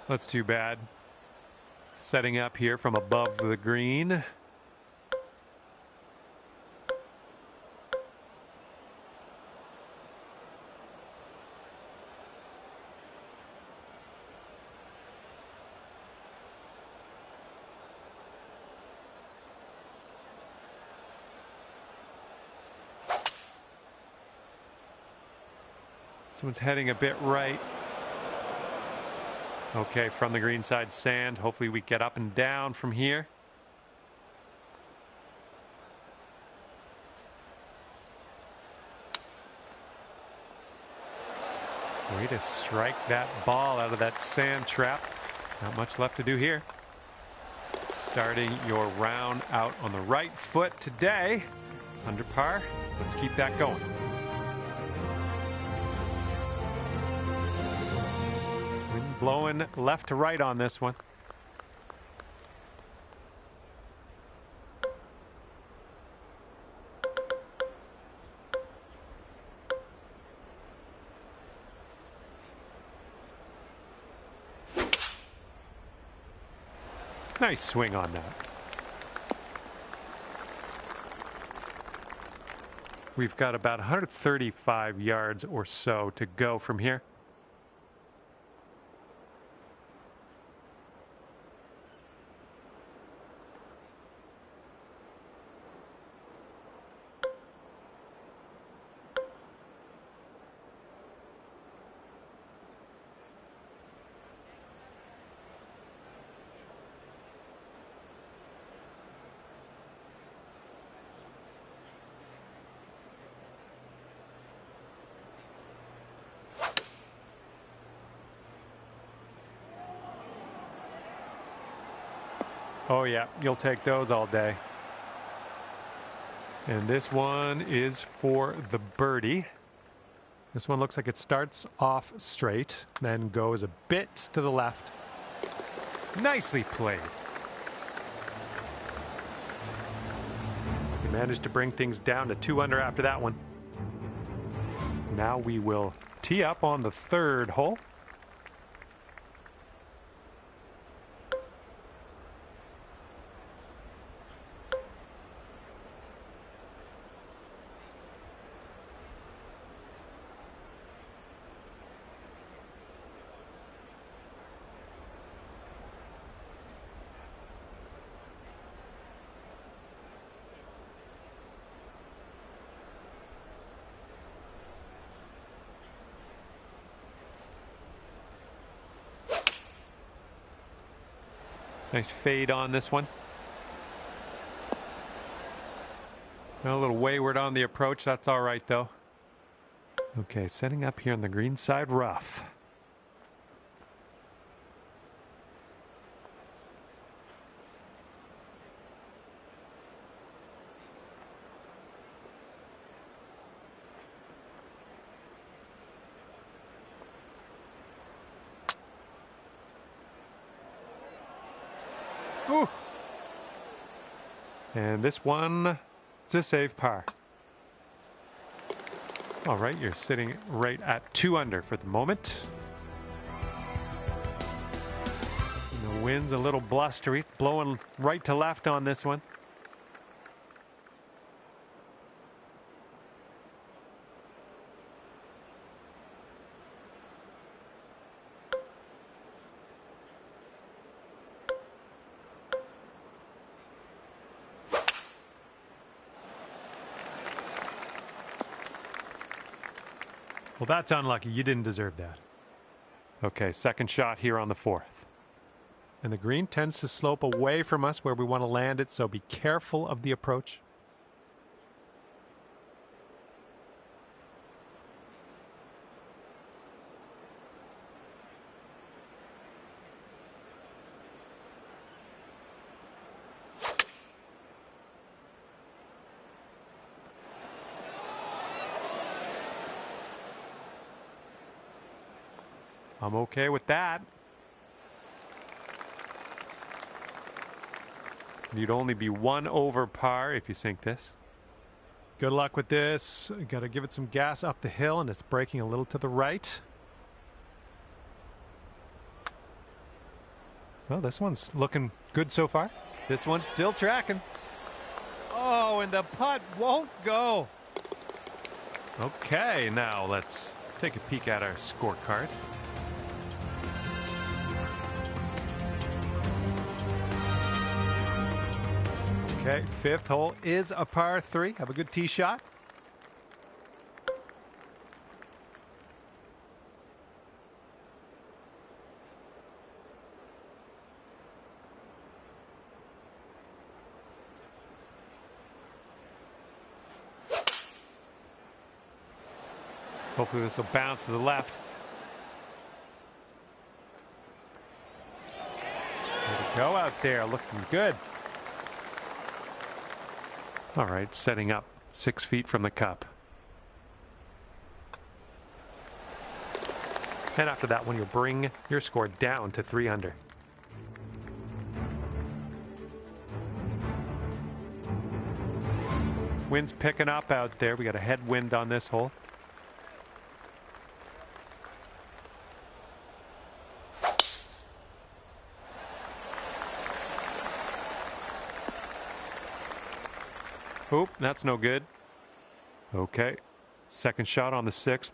That's too bad. Setting up here from above the green. Someone's heading a bit right. Okay, from the green side sand. Hopefully we get up and down from here. Way to strike that ball out of that sand trap. Not much left to do here. Starting your round out on the right foot today. Under par. Let's keep that going. Wind blowing left to right on this one. Nice swing on that. We've got about 135 yards or so to go from here. Oh yeah, you'll take those all day. And this one is for the birdie. This one looks like it starts off straight, then goes a bit to the left. Nicely played. We managed to bring things down to 2 under after that one. Now we will tee up on the third hole. Nice fade on this one. A little wayward on the approach. That's all right, though. Okay, setting up here on the green side rough. Ooh. And this one is a safe par. All right, you're sitting right at 2 under for the moment. And the wind's a little blustery. It's blowing right to left on this one. Well, that's unlucky. You didn't deserve that. Okay, second shot here on the 4th. And the green tends to slope away from us where we want to land it, so be careful of the approach. I'm okay with that. You'd only be 1 over par if you sink this. Good luck with this. Got to give it some gas up the hill, and it's breaking a little to the right. Well, this one's looking good so far. This one's still tracking. Oh, and the putt won't go. Okay, now let's take a peek at our scorecard. Okay, 5th hole is a par 3. Have a good tee shot. Hopefully this will bounce to the left. Way to go out there, looking good. All right, setting up 6 feet from the cup. And after that one, you'll bring your score down to 3 under. Wind's picking up out there. We got a headwind on this hole. Oop, that's no good. Okay, 2nd shot on the 6th.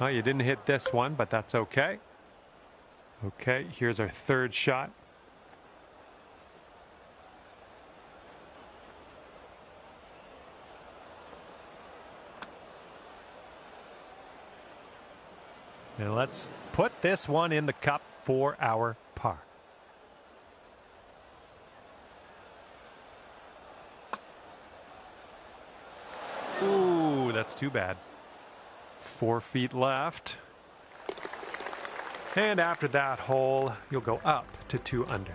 Well, you didn't hit this one, but that's okay. Okay, here's our 3rd shot. And let's put this one in the cup for our par. Ooh, that's too bad. 4 feet left. And after that hole, you'll go up to 2 under.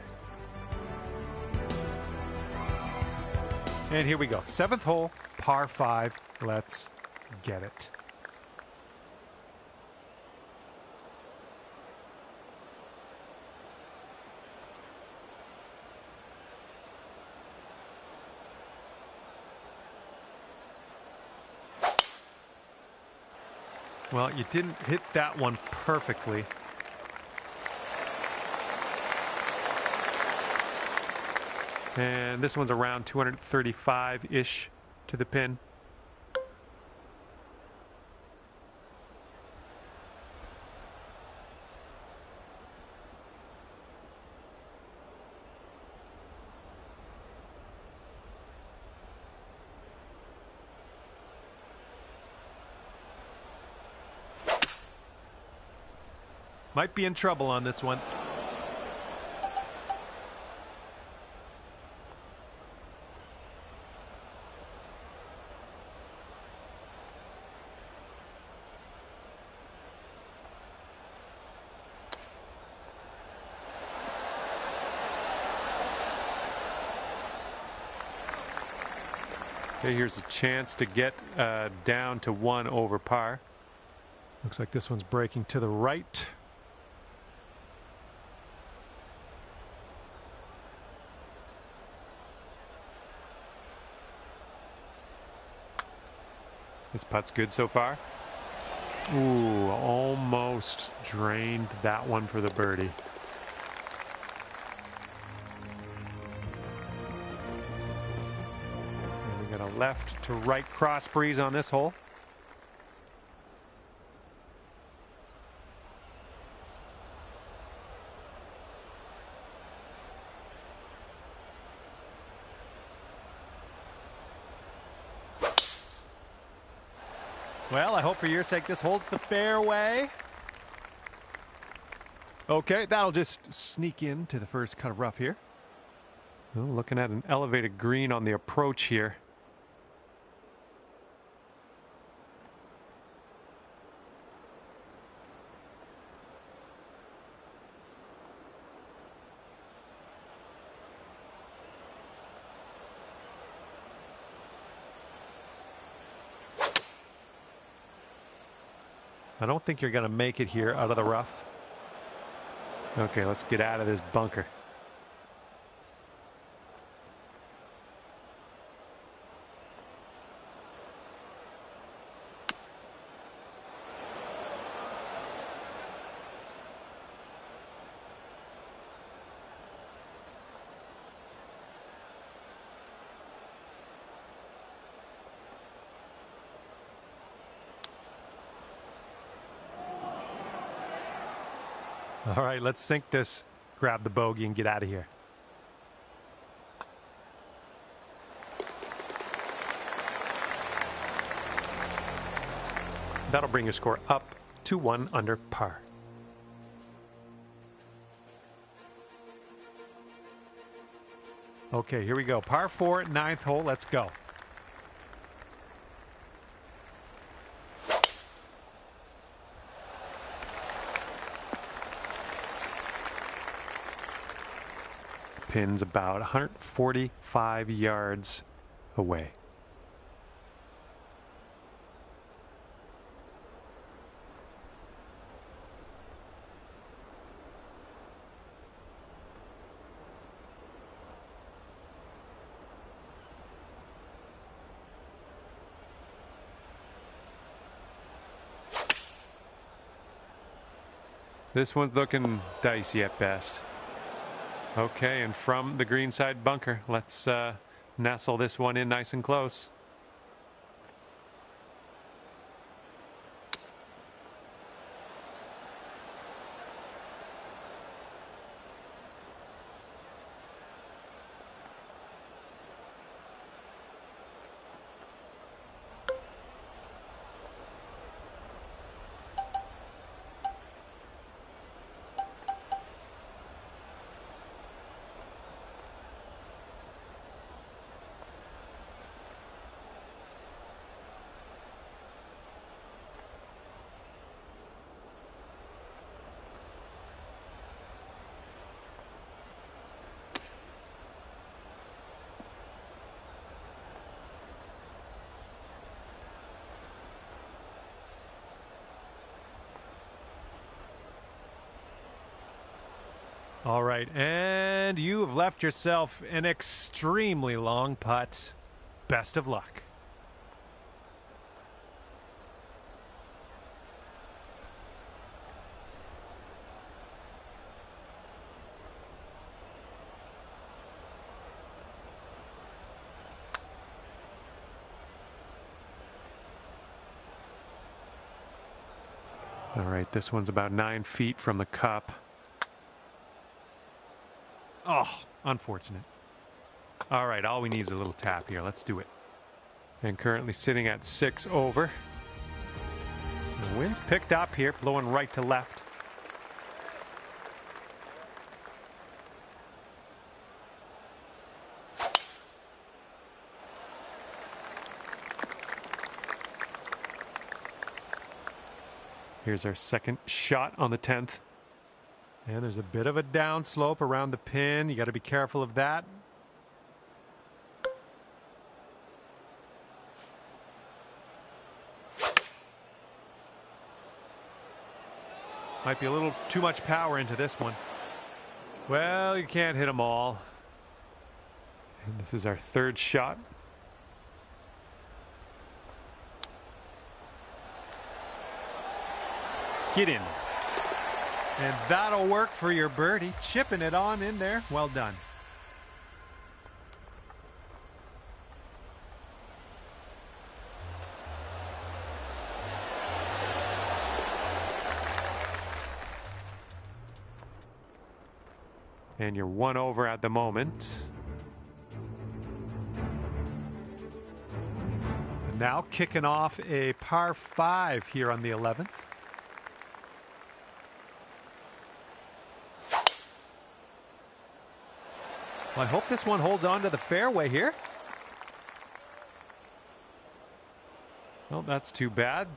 And here we go. 7th hole, par 5. Let's get it. Well, you didn't hit that one perfectly. And this one's around 235-ish to the pin. Might be in trouble on this one. Okay, here's a chance to get down to 1 over par. Looks like this one's breaking to the right. This putt's good so far. Ooh, almost drained that one for the birdie. left to right cross breeze on this hole. Well, I hope for your sake this holds the fairway. Okay, that'll just sneak into the first cut of rough here. Well, looking at an elevated green on the approach here. I don't think you're going to make it here out of the rough. Okay, let's get out of this bunker. All right, let's sink this, grab the bogey, and get out of here. That'll bring your score up to 1 under par. Okay, here we go. Par 4, 9th hole. Let's go. Pin's about 145 yards away. This one's looking dicey at best. Okay, and from the greenside bunker, let's nestle this one in nice and close. All right, and you have left yourself an extremely long putt. Best of luck. All right, this one's about 9 feet from the cup. Oh, unfortunate. All right, all we need is a little tap here. Let's do it. And currently sitting at 6 over. The wind's picked up here, blowing right to left. Here's our second shot on the 10th. And there's a bit of a downslope around the pin. You got to be careful of that. Might be a little too much power into this one. Well, you can't hit them all. And this is our third shot. Get in. And that'll work for your birdie. Chipping it on in there. Well done. And you're 1 over at the moment. And now kicking off a par 5 here on the 11th. Well, I hope this one holds on to the fairway here. Well, that's too bad.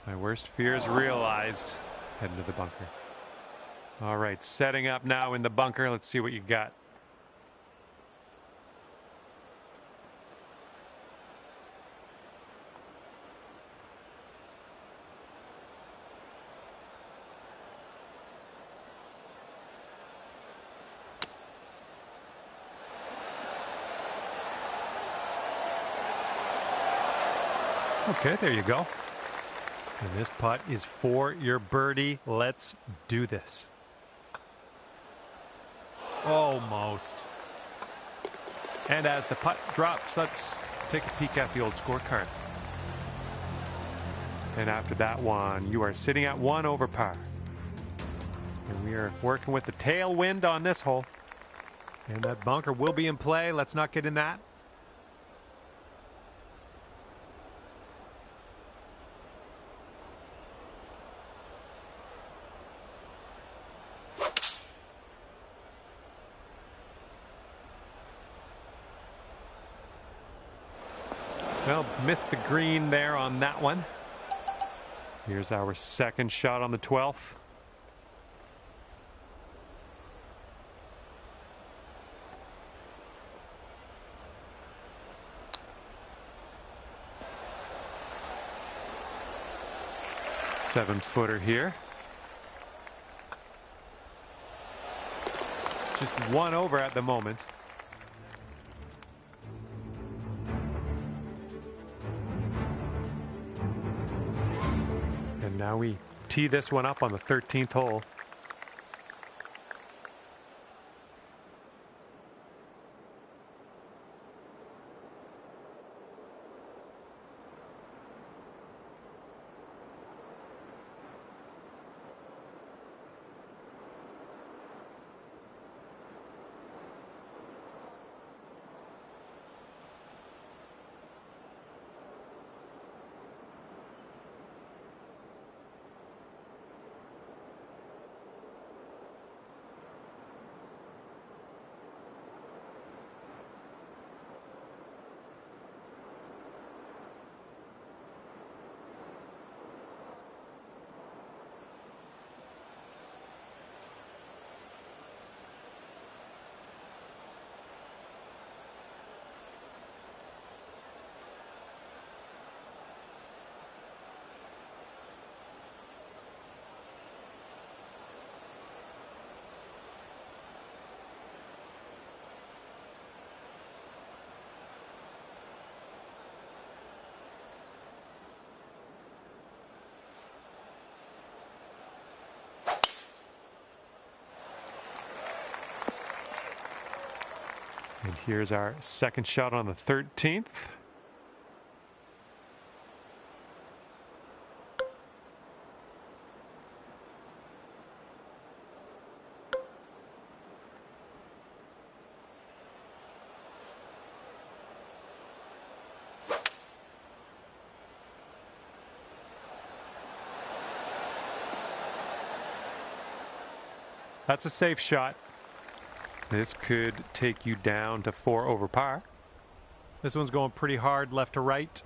My worst fears realized. Heading to the bunker. All right, setting up now in the bunker. Let's see what you got. Okay, there you go. And this putt is for your birdie. Let's do this. Almost. And as the putt drops, let's take a peek at the old scorecard. And after that one, you are sitting at 1 over par. And we are working with the tailwind on this hole. And that bunker will be in play. Let's not get in that. Well, missed the green there on that one. Here's our second shot on the 12th. Seven-footer here. Just 1 over at the moment. And now we tee this one up on the 13th hole. And here's our second shot on the 13th. That's a safe shot. This could take you down to 4 over par. This one's going pretty hard left to right.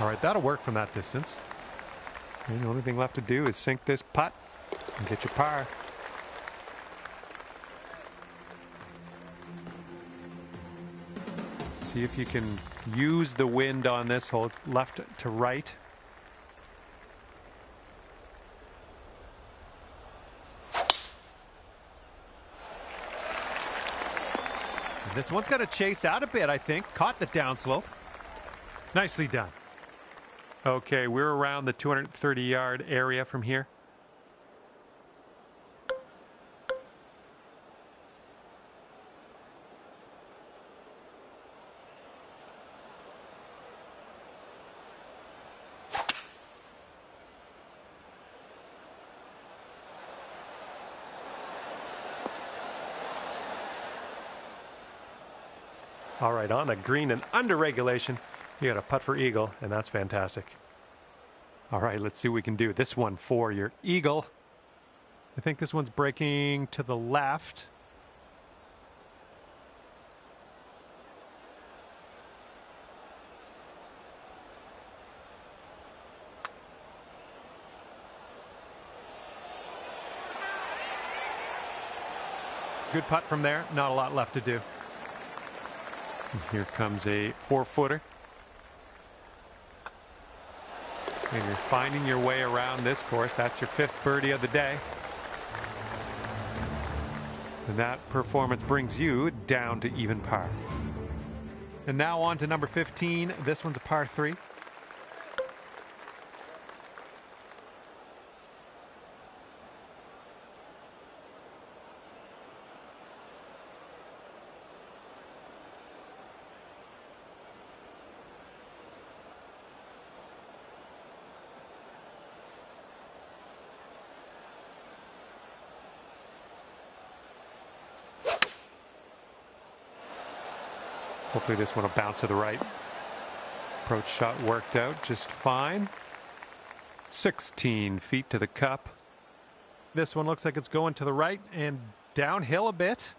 All right, that'll work from that distance. And the only thing left to do is sink this putt and get your par. See if you can use the wind on this hole. It's left to right. This one's got to chase out a bit, I think. Caught the downslope. Nicely done. Okay, we're around the 230-yard area from here. All right, on the green and under regulation. You got a putt for eagle, and that's fantastic. All right, let's see what we can do. This one for your eagle. I think this one's breaking to the left. Good putt from there. Not a lot left to do. Here comes a 4-footer. And you're finding your way around this course. That's your 5th birdie of the day. And that performance brings you down to even par. And now on to number 15. This one's a par 3. Hopefully this one will bounce to the right. Approach shot worked out just fine. 16 feet to the cup. This one looks like it's going to the right and downhill a bit.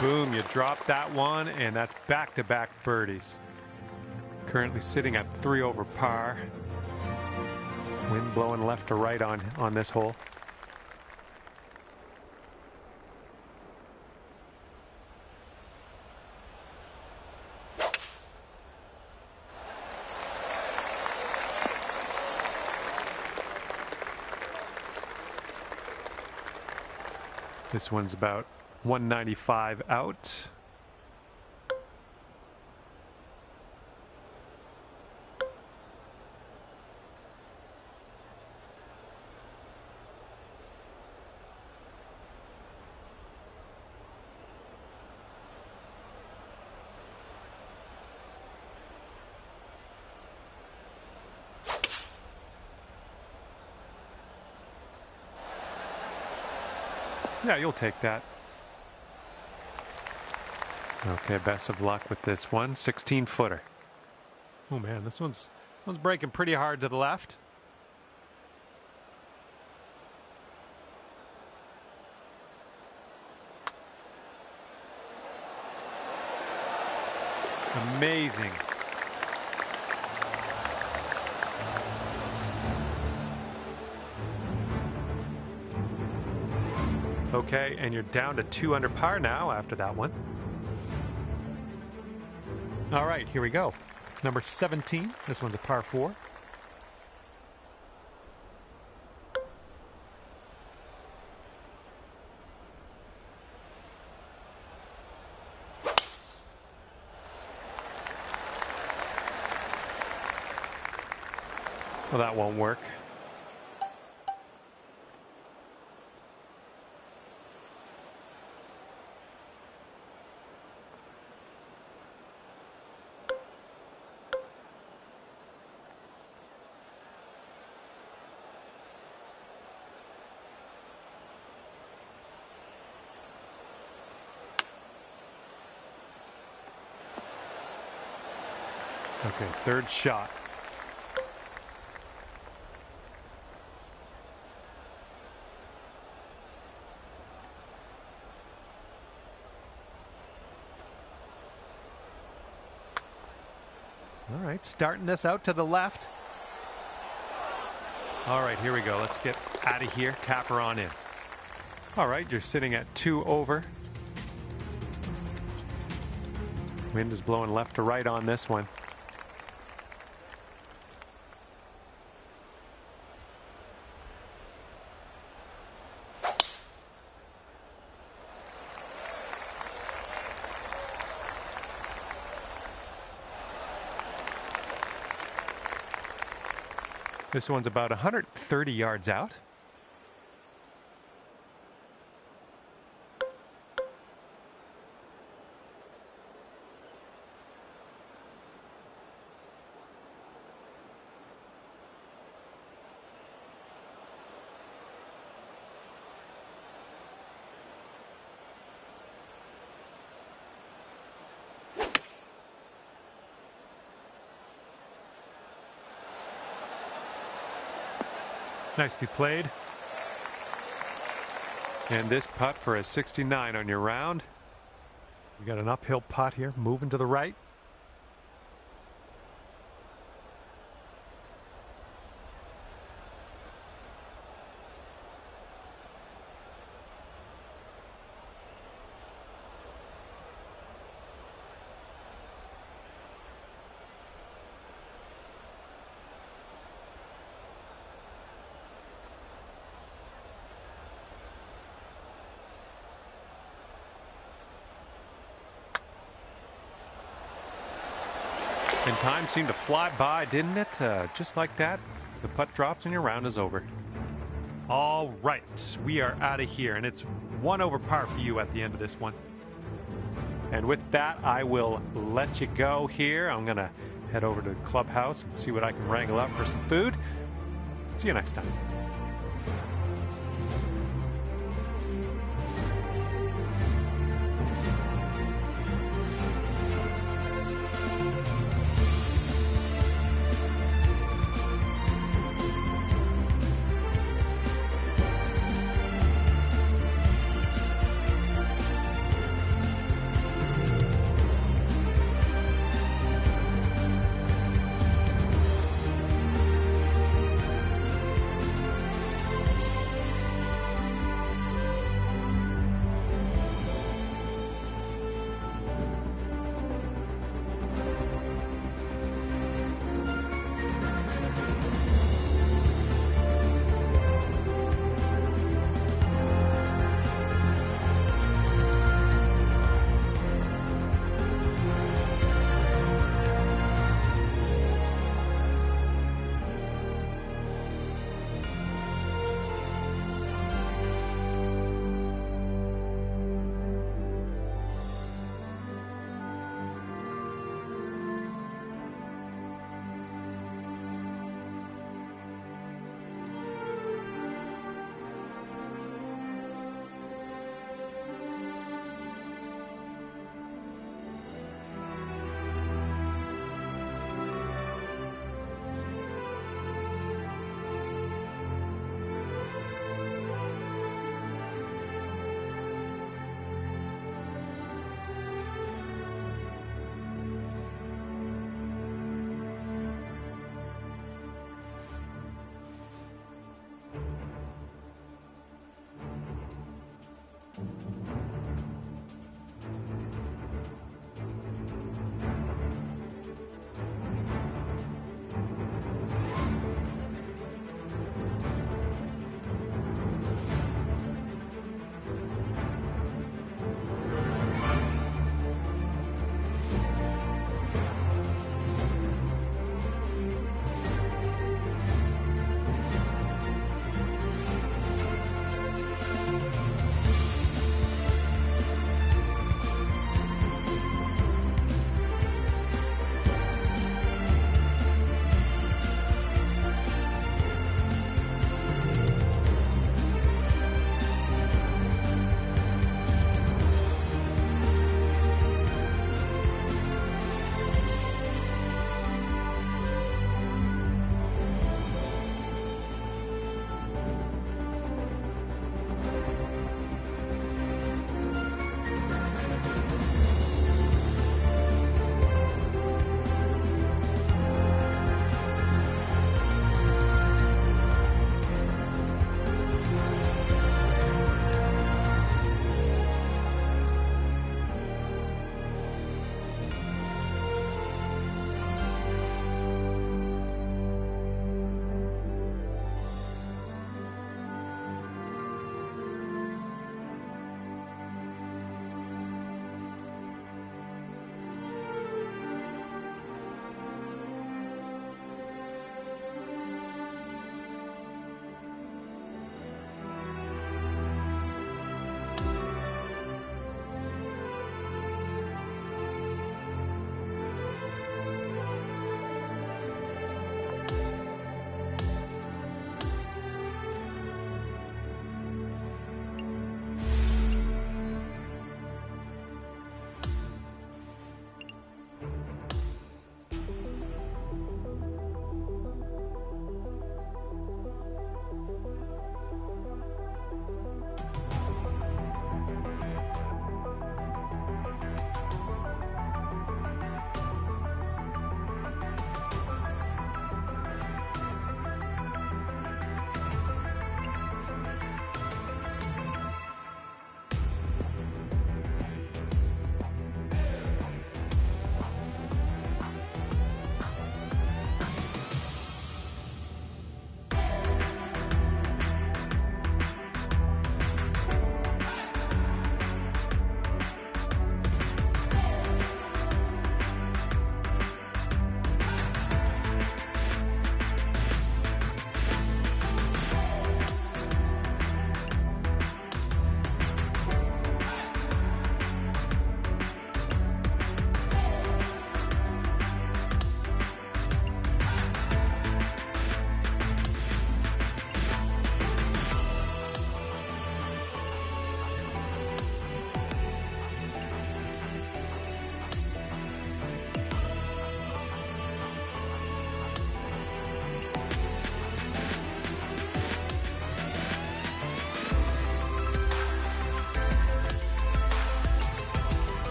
Boom, you drop that one, and that's back-to-back birdies. Currently sitting at 3 over par. Wind blowing left to right on this hole. This one's about 195 out. Yeah, you'll take that. Okay, best of luck with this one. 16-footer. Oh man, this one's breaking pretty hard to the left. Amazing. Okay, and you're down to 2 under par now after that one. All right, here we go. Number 17. This one's a par 4. Well, that won't work. Okay, third shot. All right, starting this out to the left. All right, here we go. Let's get out of here. Tap her on in. All right, you're sitting at 2 over. Wind is blowing left to right on this one. This one's about 130 yards out. Nicely played. And this putt for a 69 on your round. We got an uphill putt here, moving to the right. And time seemed to fly by, didn't it? Just like that, the putt drops and your round is over. All right, we are out of here, and it's 1 over par for you at the end of this one. And with that, I will let you go here. I'm going to head over to the clubhouse and see what I can wrangle up for some food. See you next time.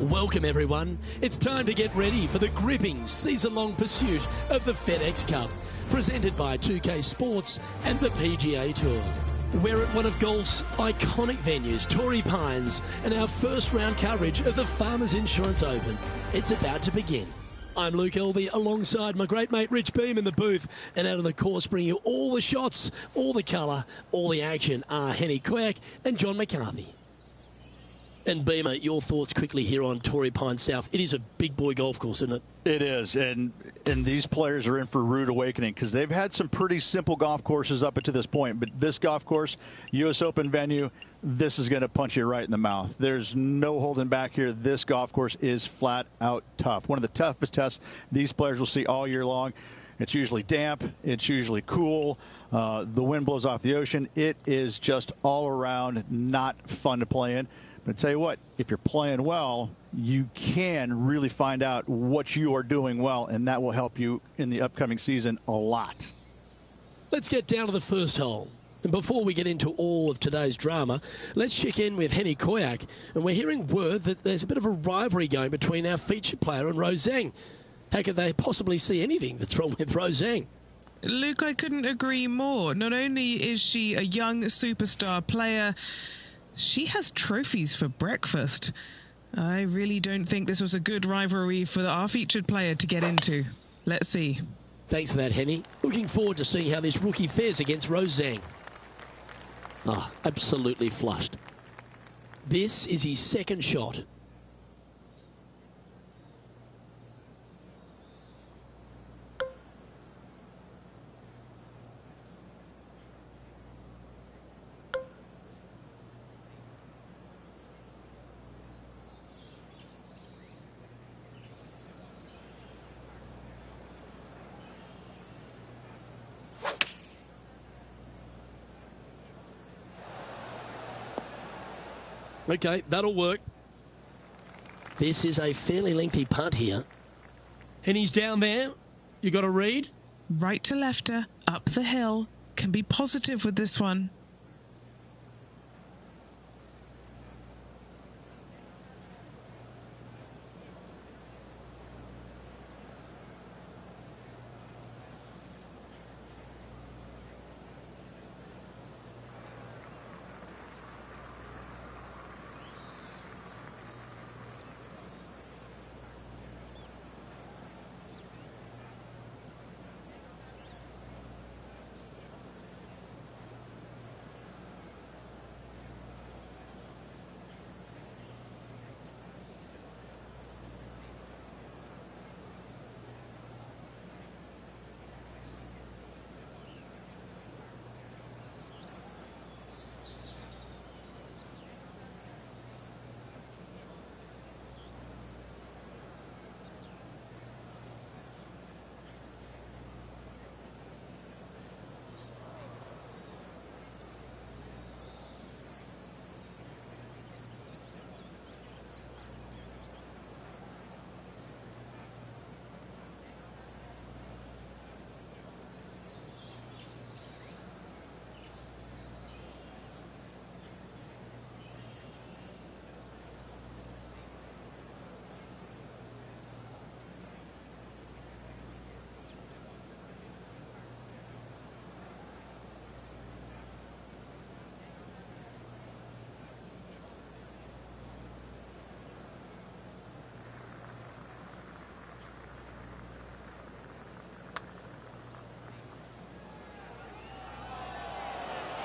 Welcome everyone. It's time to get ready for the gripping season-long pursuit of the FedEx Cup, presented by 2K Sports and the PGA Tour. We're at one of golf's iconic venues, Torrey Pines, and our first round coverage of the Farmers Insurance Open. It's about to begin. I'm Luke Elvey alongside my great mate Rich Beam in the booth, and out on the course bringing you all the shots, all the colour, all the action are Henny Quirk and John McCarthy. And Beamer, your thoughts quickly here on Torrey Pines South. It is a big boy golf course, isn't it? It is, and these players are in for a rude awakening because they've had some pretty simple golf courses up to this point. But this golf course, U.S. Open venue, this is going to punch you right in the mouth. There's no holding back here. This golf course is flat out tough. One of the toughest tests these players will see all year long. It's usually damp. It's usually cool. The wind blows off the ocean. It is just all around not fun to play in. But I tell you what, if you're playing well, you can really find out what you are doing well, and that will help you in the upcoming season a lot. Let's get down to the first hole. And before we get into all of today's drama, let's check in with Henny Koyak. And we're hearing word that there's a bit of a rivalry going between our featured player and Rose Zhang. How could they possibly see anything that's wrong with Rose Zhang? Luke, I couldn't agree more. Not only is she a young superstar player, she has trophies for breakfast. I really don't think this was a good rivalry for our featured player to get into. Let's see. Thanks for that, Henny. Looking forward to seeing how this rookie fares against Rose Zhang. Absolutely flushed. This is his second shot. Okay, that'll work. This is a fairly lengthy putt here. And he's down there. You got to read? Right to lefter, up the hill. Can be positive with this one.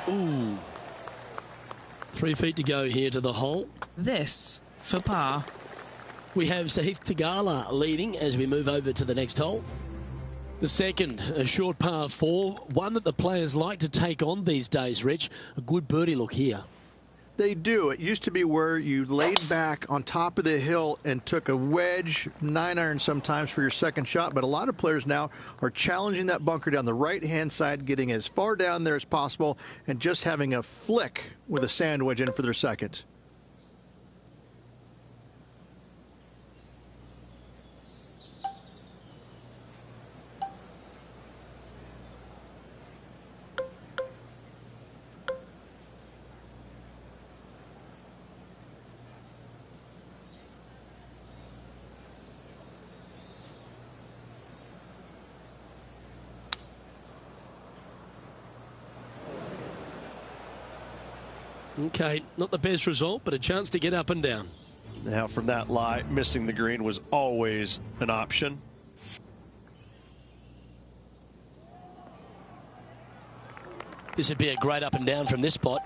Ooh. 3 feet to go here to the hole. This for par. We have Sahith Tagala leading as we move over to the next hole. The second, a short par 4, one that the players like to take on these days, Rich. A good birdie look here. They do. It used to be where you laid back on top of the hill and took a wedge, 9-iron sometimes for your second shot, but a lot of players now are challenging that bunker down the right-hand side, getting as far down there as possible, and just having a flick with a sand wedge in for their second. Okay, not the best result, but a chance to get up and down. Now from that lie, missing the green was always an option. This would be a great up and down from this spot.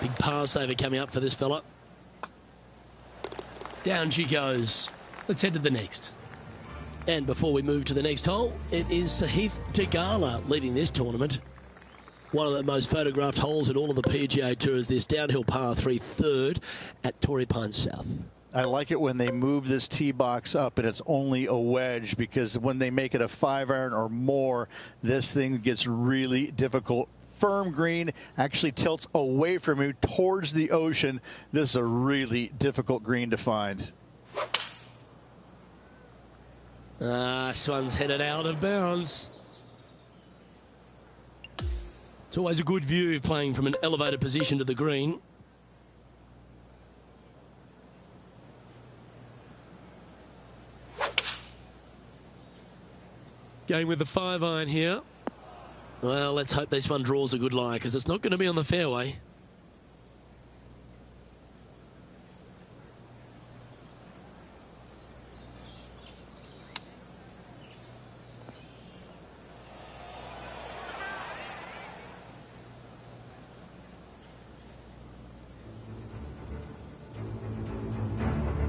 Big par saver coming up for this fella. Down she goes. Let's head to the next. And before we move to the next hole, it is Sahith Theegala leading this tournament. One of the most photographed holes in all of the PGA Tour is this downhill par 3 third at Torrey Pines South. I like it when they move this tee box up and it's only a wedge, because when they make it a 5-iron or more, this thing gets really difficult. Firm green, actually tilts away from you towards the ocean. This is a really difficult green to find. This one's headed out of bounds. It's always a good view playing from an elevated position to the green. Going with the 5-iron here. Well, let's hope this one draws a good lie, because it's not going to be on the fairway.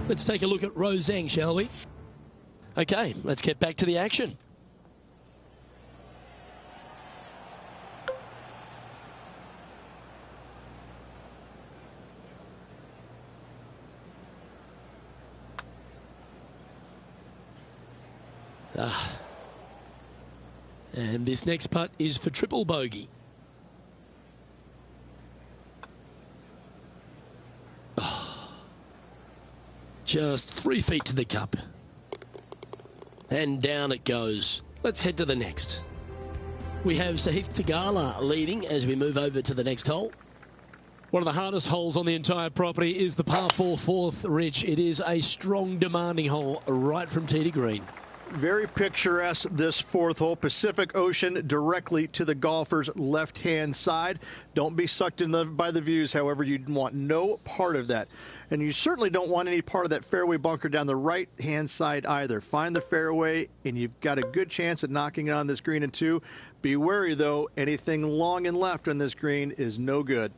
Let's take a look at Roseng, shall we? Okay, let's get back to the action. And this next putt is for triple bogey. Just 3 feet to the cup. And down it goes. Let's head to the next. We have Sahith Theegala leading as we move over to the next hole. One of the hardest holes on the entire property is the par 4 fourth, Rich. It is a strong, demanding hole right from tee to green. Very picturesque, this fourth hole. Pacific Ocean directly to the golfer's left-hand side. Don't be sucked in by the views, however. You want no part of that. And you certainly don't want any part of that fairway bunker down the right-hand side either. Find the fairway, and you've got a good chance at knocking it on this green in 2. Be wary, though. Anything long and left on this green is no good.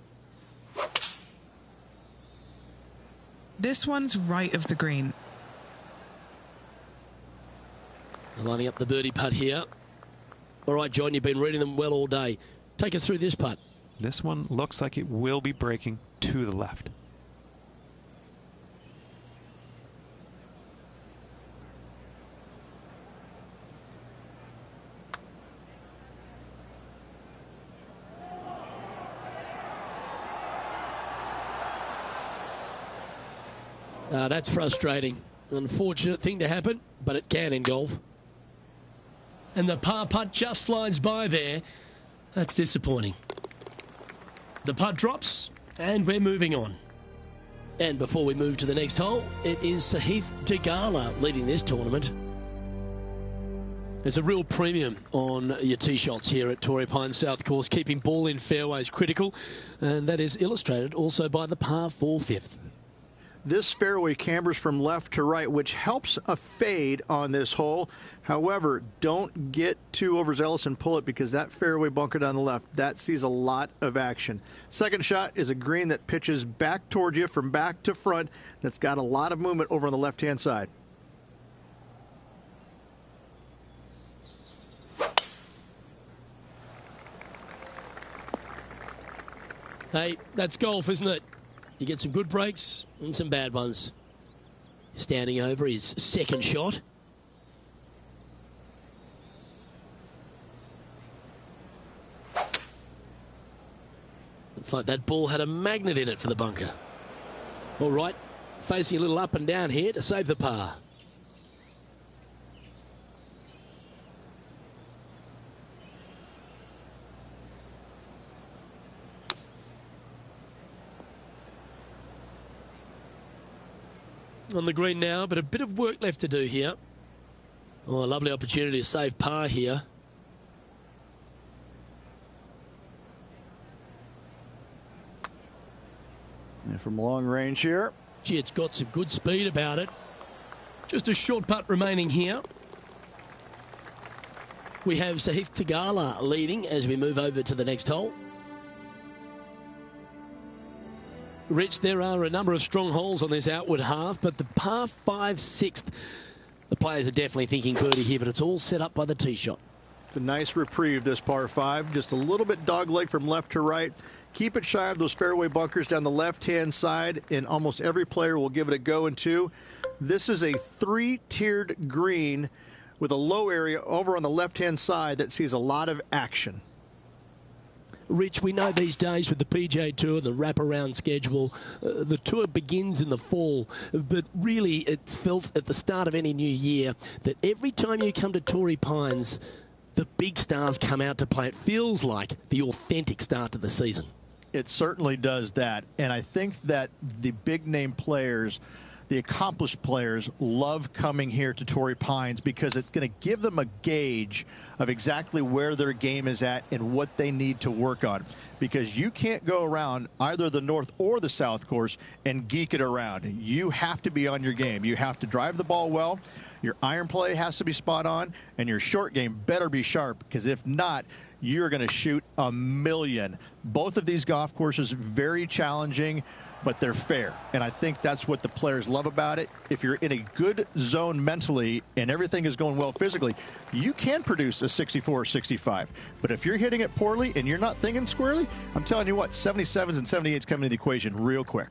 This one's right of the green. Lining up the birdie putt here. All right, John, you've been reading them well all day. Take us through this putt. This one looks like it will be breaking to the left. That's frustrating. Unfortunate thing to happen, but it can in golf. And the par putt just slides by there. That's disappointing. The putt drops, and we're moving on. And before we move to the next hole, it is Sahith Theegala leading this tournament. There's a real premium on your tee shots here at Torrey Pines South Course. Keeping ball in fairways critical, and that is illustrated also by the par 4 fifth. This fairway cambers from left to right, which helps a fade on this hole. However, don't get too overzealous and pull it, because that fairway bunker down the left, that sees a lot of action. Second shot is a green that pitches back towards you from back to front. That's got a lot of movement over on the left-hand side. Hey, that's golf, isn't it? You get some good breaks and some bad ones. Standing over his second shot. It's like that ball had a magnet in it for the bunker. All right, facing a little up and down here to save the par. on the green now, but a bit of work left to do here. Oh, a lovely opportunity to save par here. And from long range here. Gee, it's got some good speed about it. Just a short putt remaining here. We have Sahith Tagala leading as we move over to the next hole. Rich, there are a number of strong holes on this outward half, but the par 5 sixth, the players are definitely thinking birdie here, but it's all set up by the tee shot. It's a nice reprieve, this par 5. Just a little bit dogleg from left to right. Keep it shy of those fairway bunkers down the left-hand side, and almost every player will give it a go in two. This is a 3-tiered green with a low area over on the left-hand side that sees a lot of action. Rich, we know these days with the PGA Tour, the wraparound schedule, the tour begins in the fall, but really it's felt at the start of any new year that every time you come to Torrey Pines, the big stars come out to play. It feels like the authentic start to the season. It certainly does that, and I think that the big-name players, the accomplished players, love coming here to Torrey Pines because it's going to give them a gauge of exactly where their game is at and what they need to work on. Because you can't go around either the north or the south course and geek it around. You have to be on your game. You have to drive the ball well. Your iron play has to be spot on, and your short game better be sharp, because if not, you're going to shoot a million. Both of these golf courses very challenging, but they're fair, and I think that's what the players love about it. If you're in a good zone mentally and everything is going well physically, you can produce a 64 or 65. But if you're hitting it poorly and you're not thinking squarely, I'm telling you what, 77s and 78s come into the equation real quick.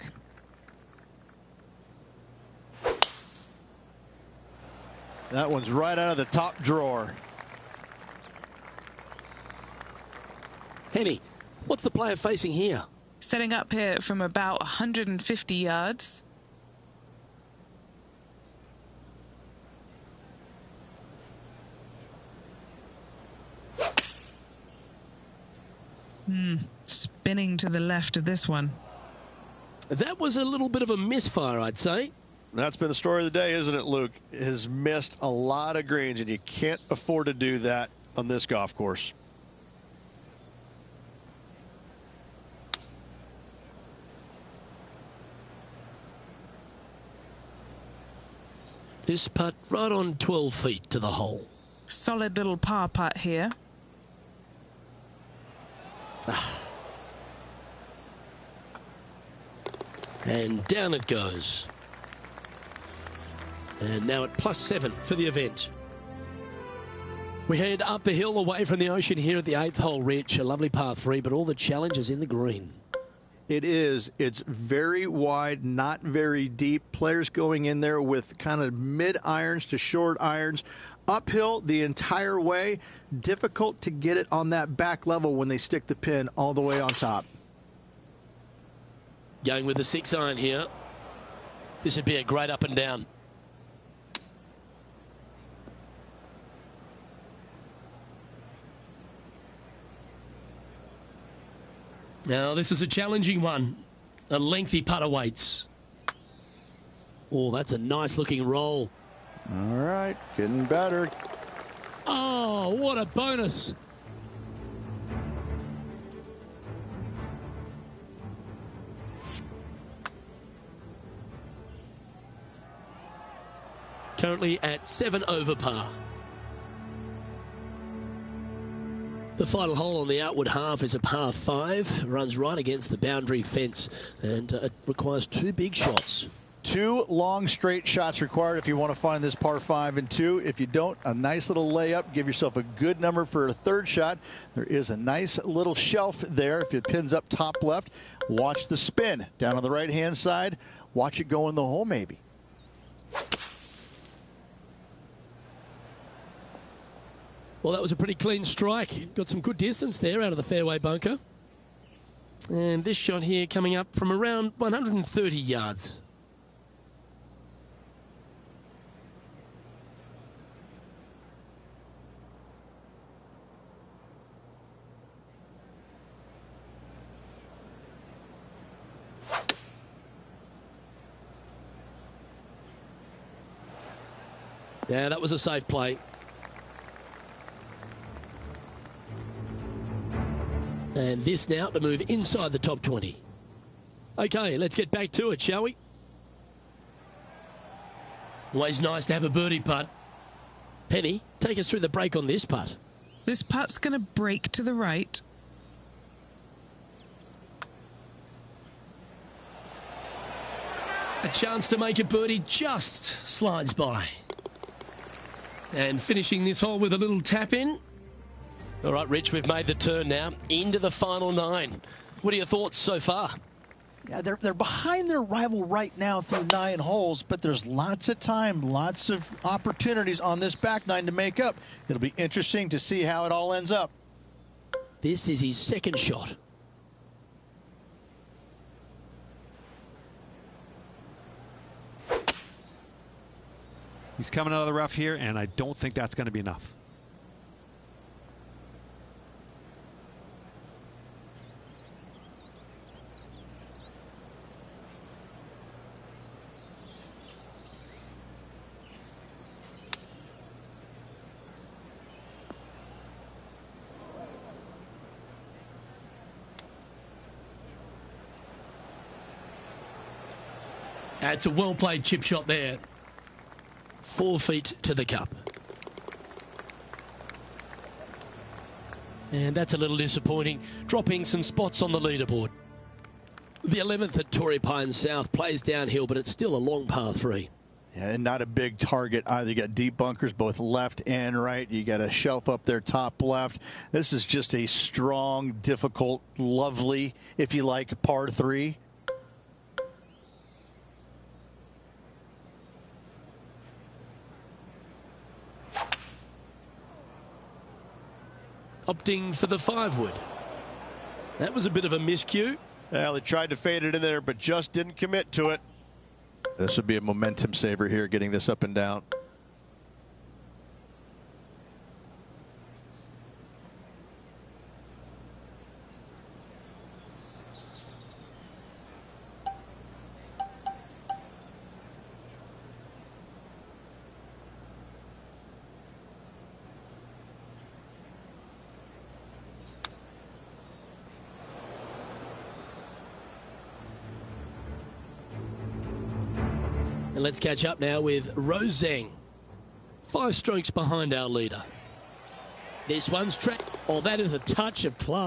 That one's right out of the top drawer. Henny, what's the player facing here? Setting up here from about 150 yards. Spinning to the left of this one. That was a little bit of a misfire, I'd say. That's been the story of the day, isn't it, Luke? Has missed a lot of greens, and you can't afford to do that on this golf course. This putt right on 12 feet to the hole. Solid little par putt here. And down it goes. And now at +7 for the event. We head up the hill away from the ocean here at the 8th hole, Rich. A lovely par 3, but all the challenges in the green. It is. It's very wide, not very deep. Players going in there with kind of mid-irons to short irons. Uphill the entire way. Difficult to get it on that back level when they stick the pin all the way on top. Going with the 6-iron here. This would be a great up and down. Now, this is a challenging one. A lengthy putt awaits. Oh, that's a nice-looking roll. All right, getting better. Oh, what a bonus. Currently at 7 over par. The final hole on the outward half is a par 5. Runs right against the boundary fence, and it requires 2 big shots. 2 long straight shots required if you want to find this par 5 and 2. If you don't, a nice little layup. Give yourself a good number for a 3rd shot. There is a nice little shelf there. If it pins up top left, watch the spin down on the right-hand side. Watch it go in the hole maybe. Well, that was a pretty clean strike. Got some good distance there out of the fairway bunker. And this shot here coming up from around 130 yards. Yeah, that was a safe play. And this now to move inside the top 20. Okay, let's get back to it, shall we? Always nice to have a birdie putt. Penny, take us through the break on this putt. This putt's going to break to the right. A chance to make a birdie just slides by. And finishing this hole with a little tap in. All right, Rich, we've made the turn now into the final 9. What are your thoughts so far? Yeah, they're behind their rival right now through 9 holes, but there's lots of time, lots of opportunities on this back 9 to make up. It'll be interesting to see how it all ends up. This is his second shot. He's coming out of the rough here, and I don't think that's going to be enough. It's a well-played chip shot there. 4 feet to the cup. And that's a little disappointing, dropping some spots on the leaderboard. The 11th at Torrey Pines South plays downhill, but it's still a long par 3. Yeah, and not a big target either. You got deep bunkers both left and right. You got a shelf up there top left. This is just a strong, difficult, lovely, if you like, par 3. Opting for the 5-wood. That was a bit of a miscue. Well, they tried to fade it in there, but just didn't commit to it. This would be a momentum saver here, getting this up and down. And let's catch up now with Rose Zhang. 5 strokes behind our leader. This one's track. Oh, that is a touch of class.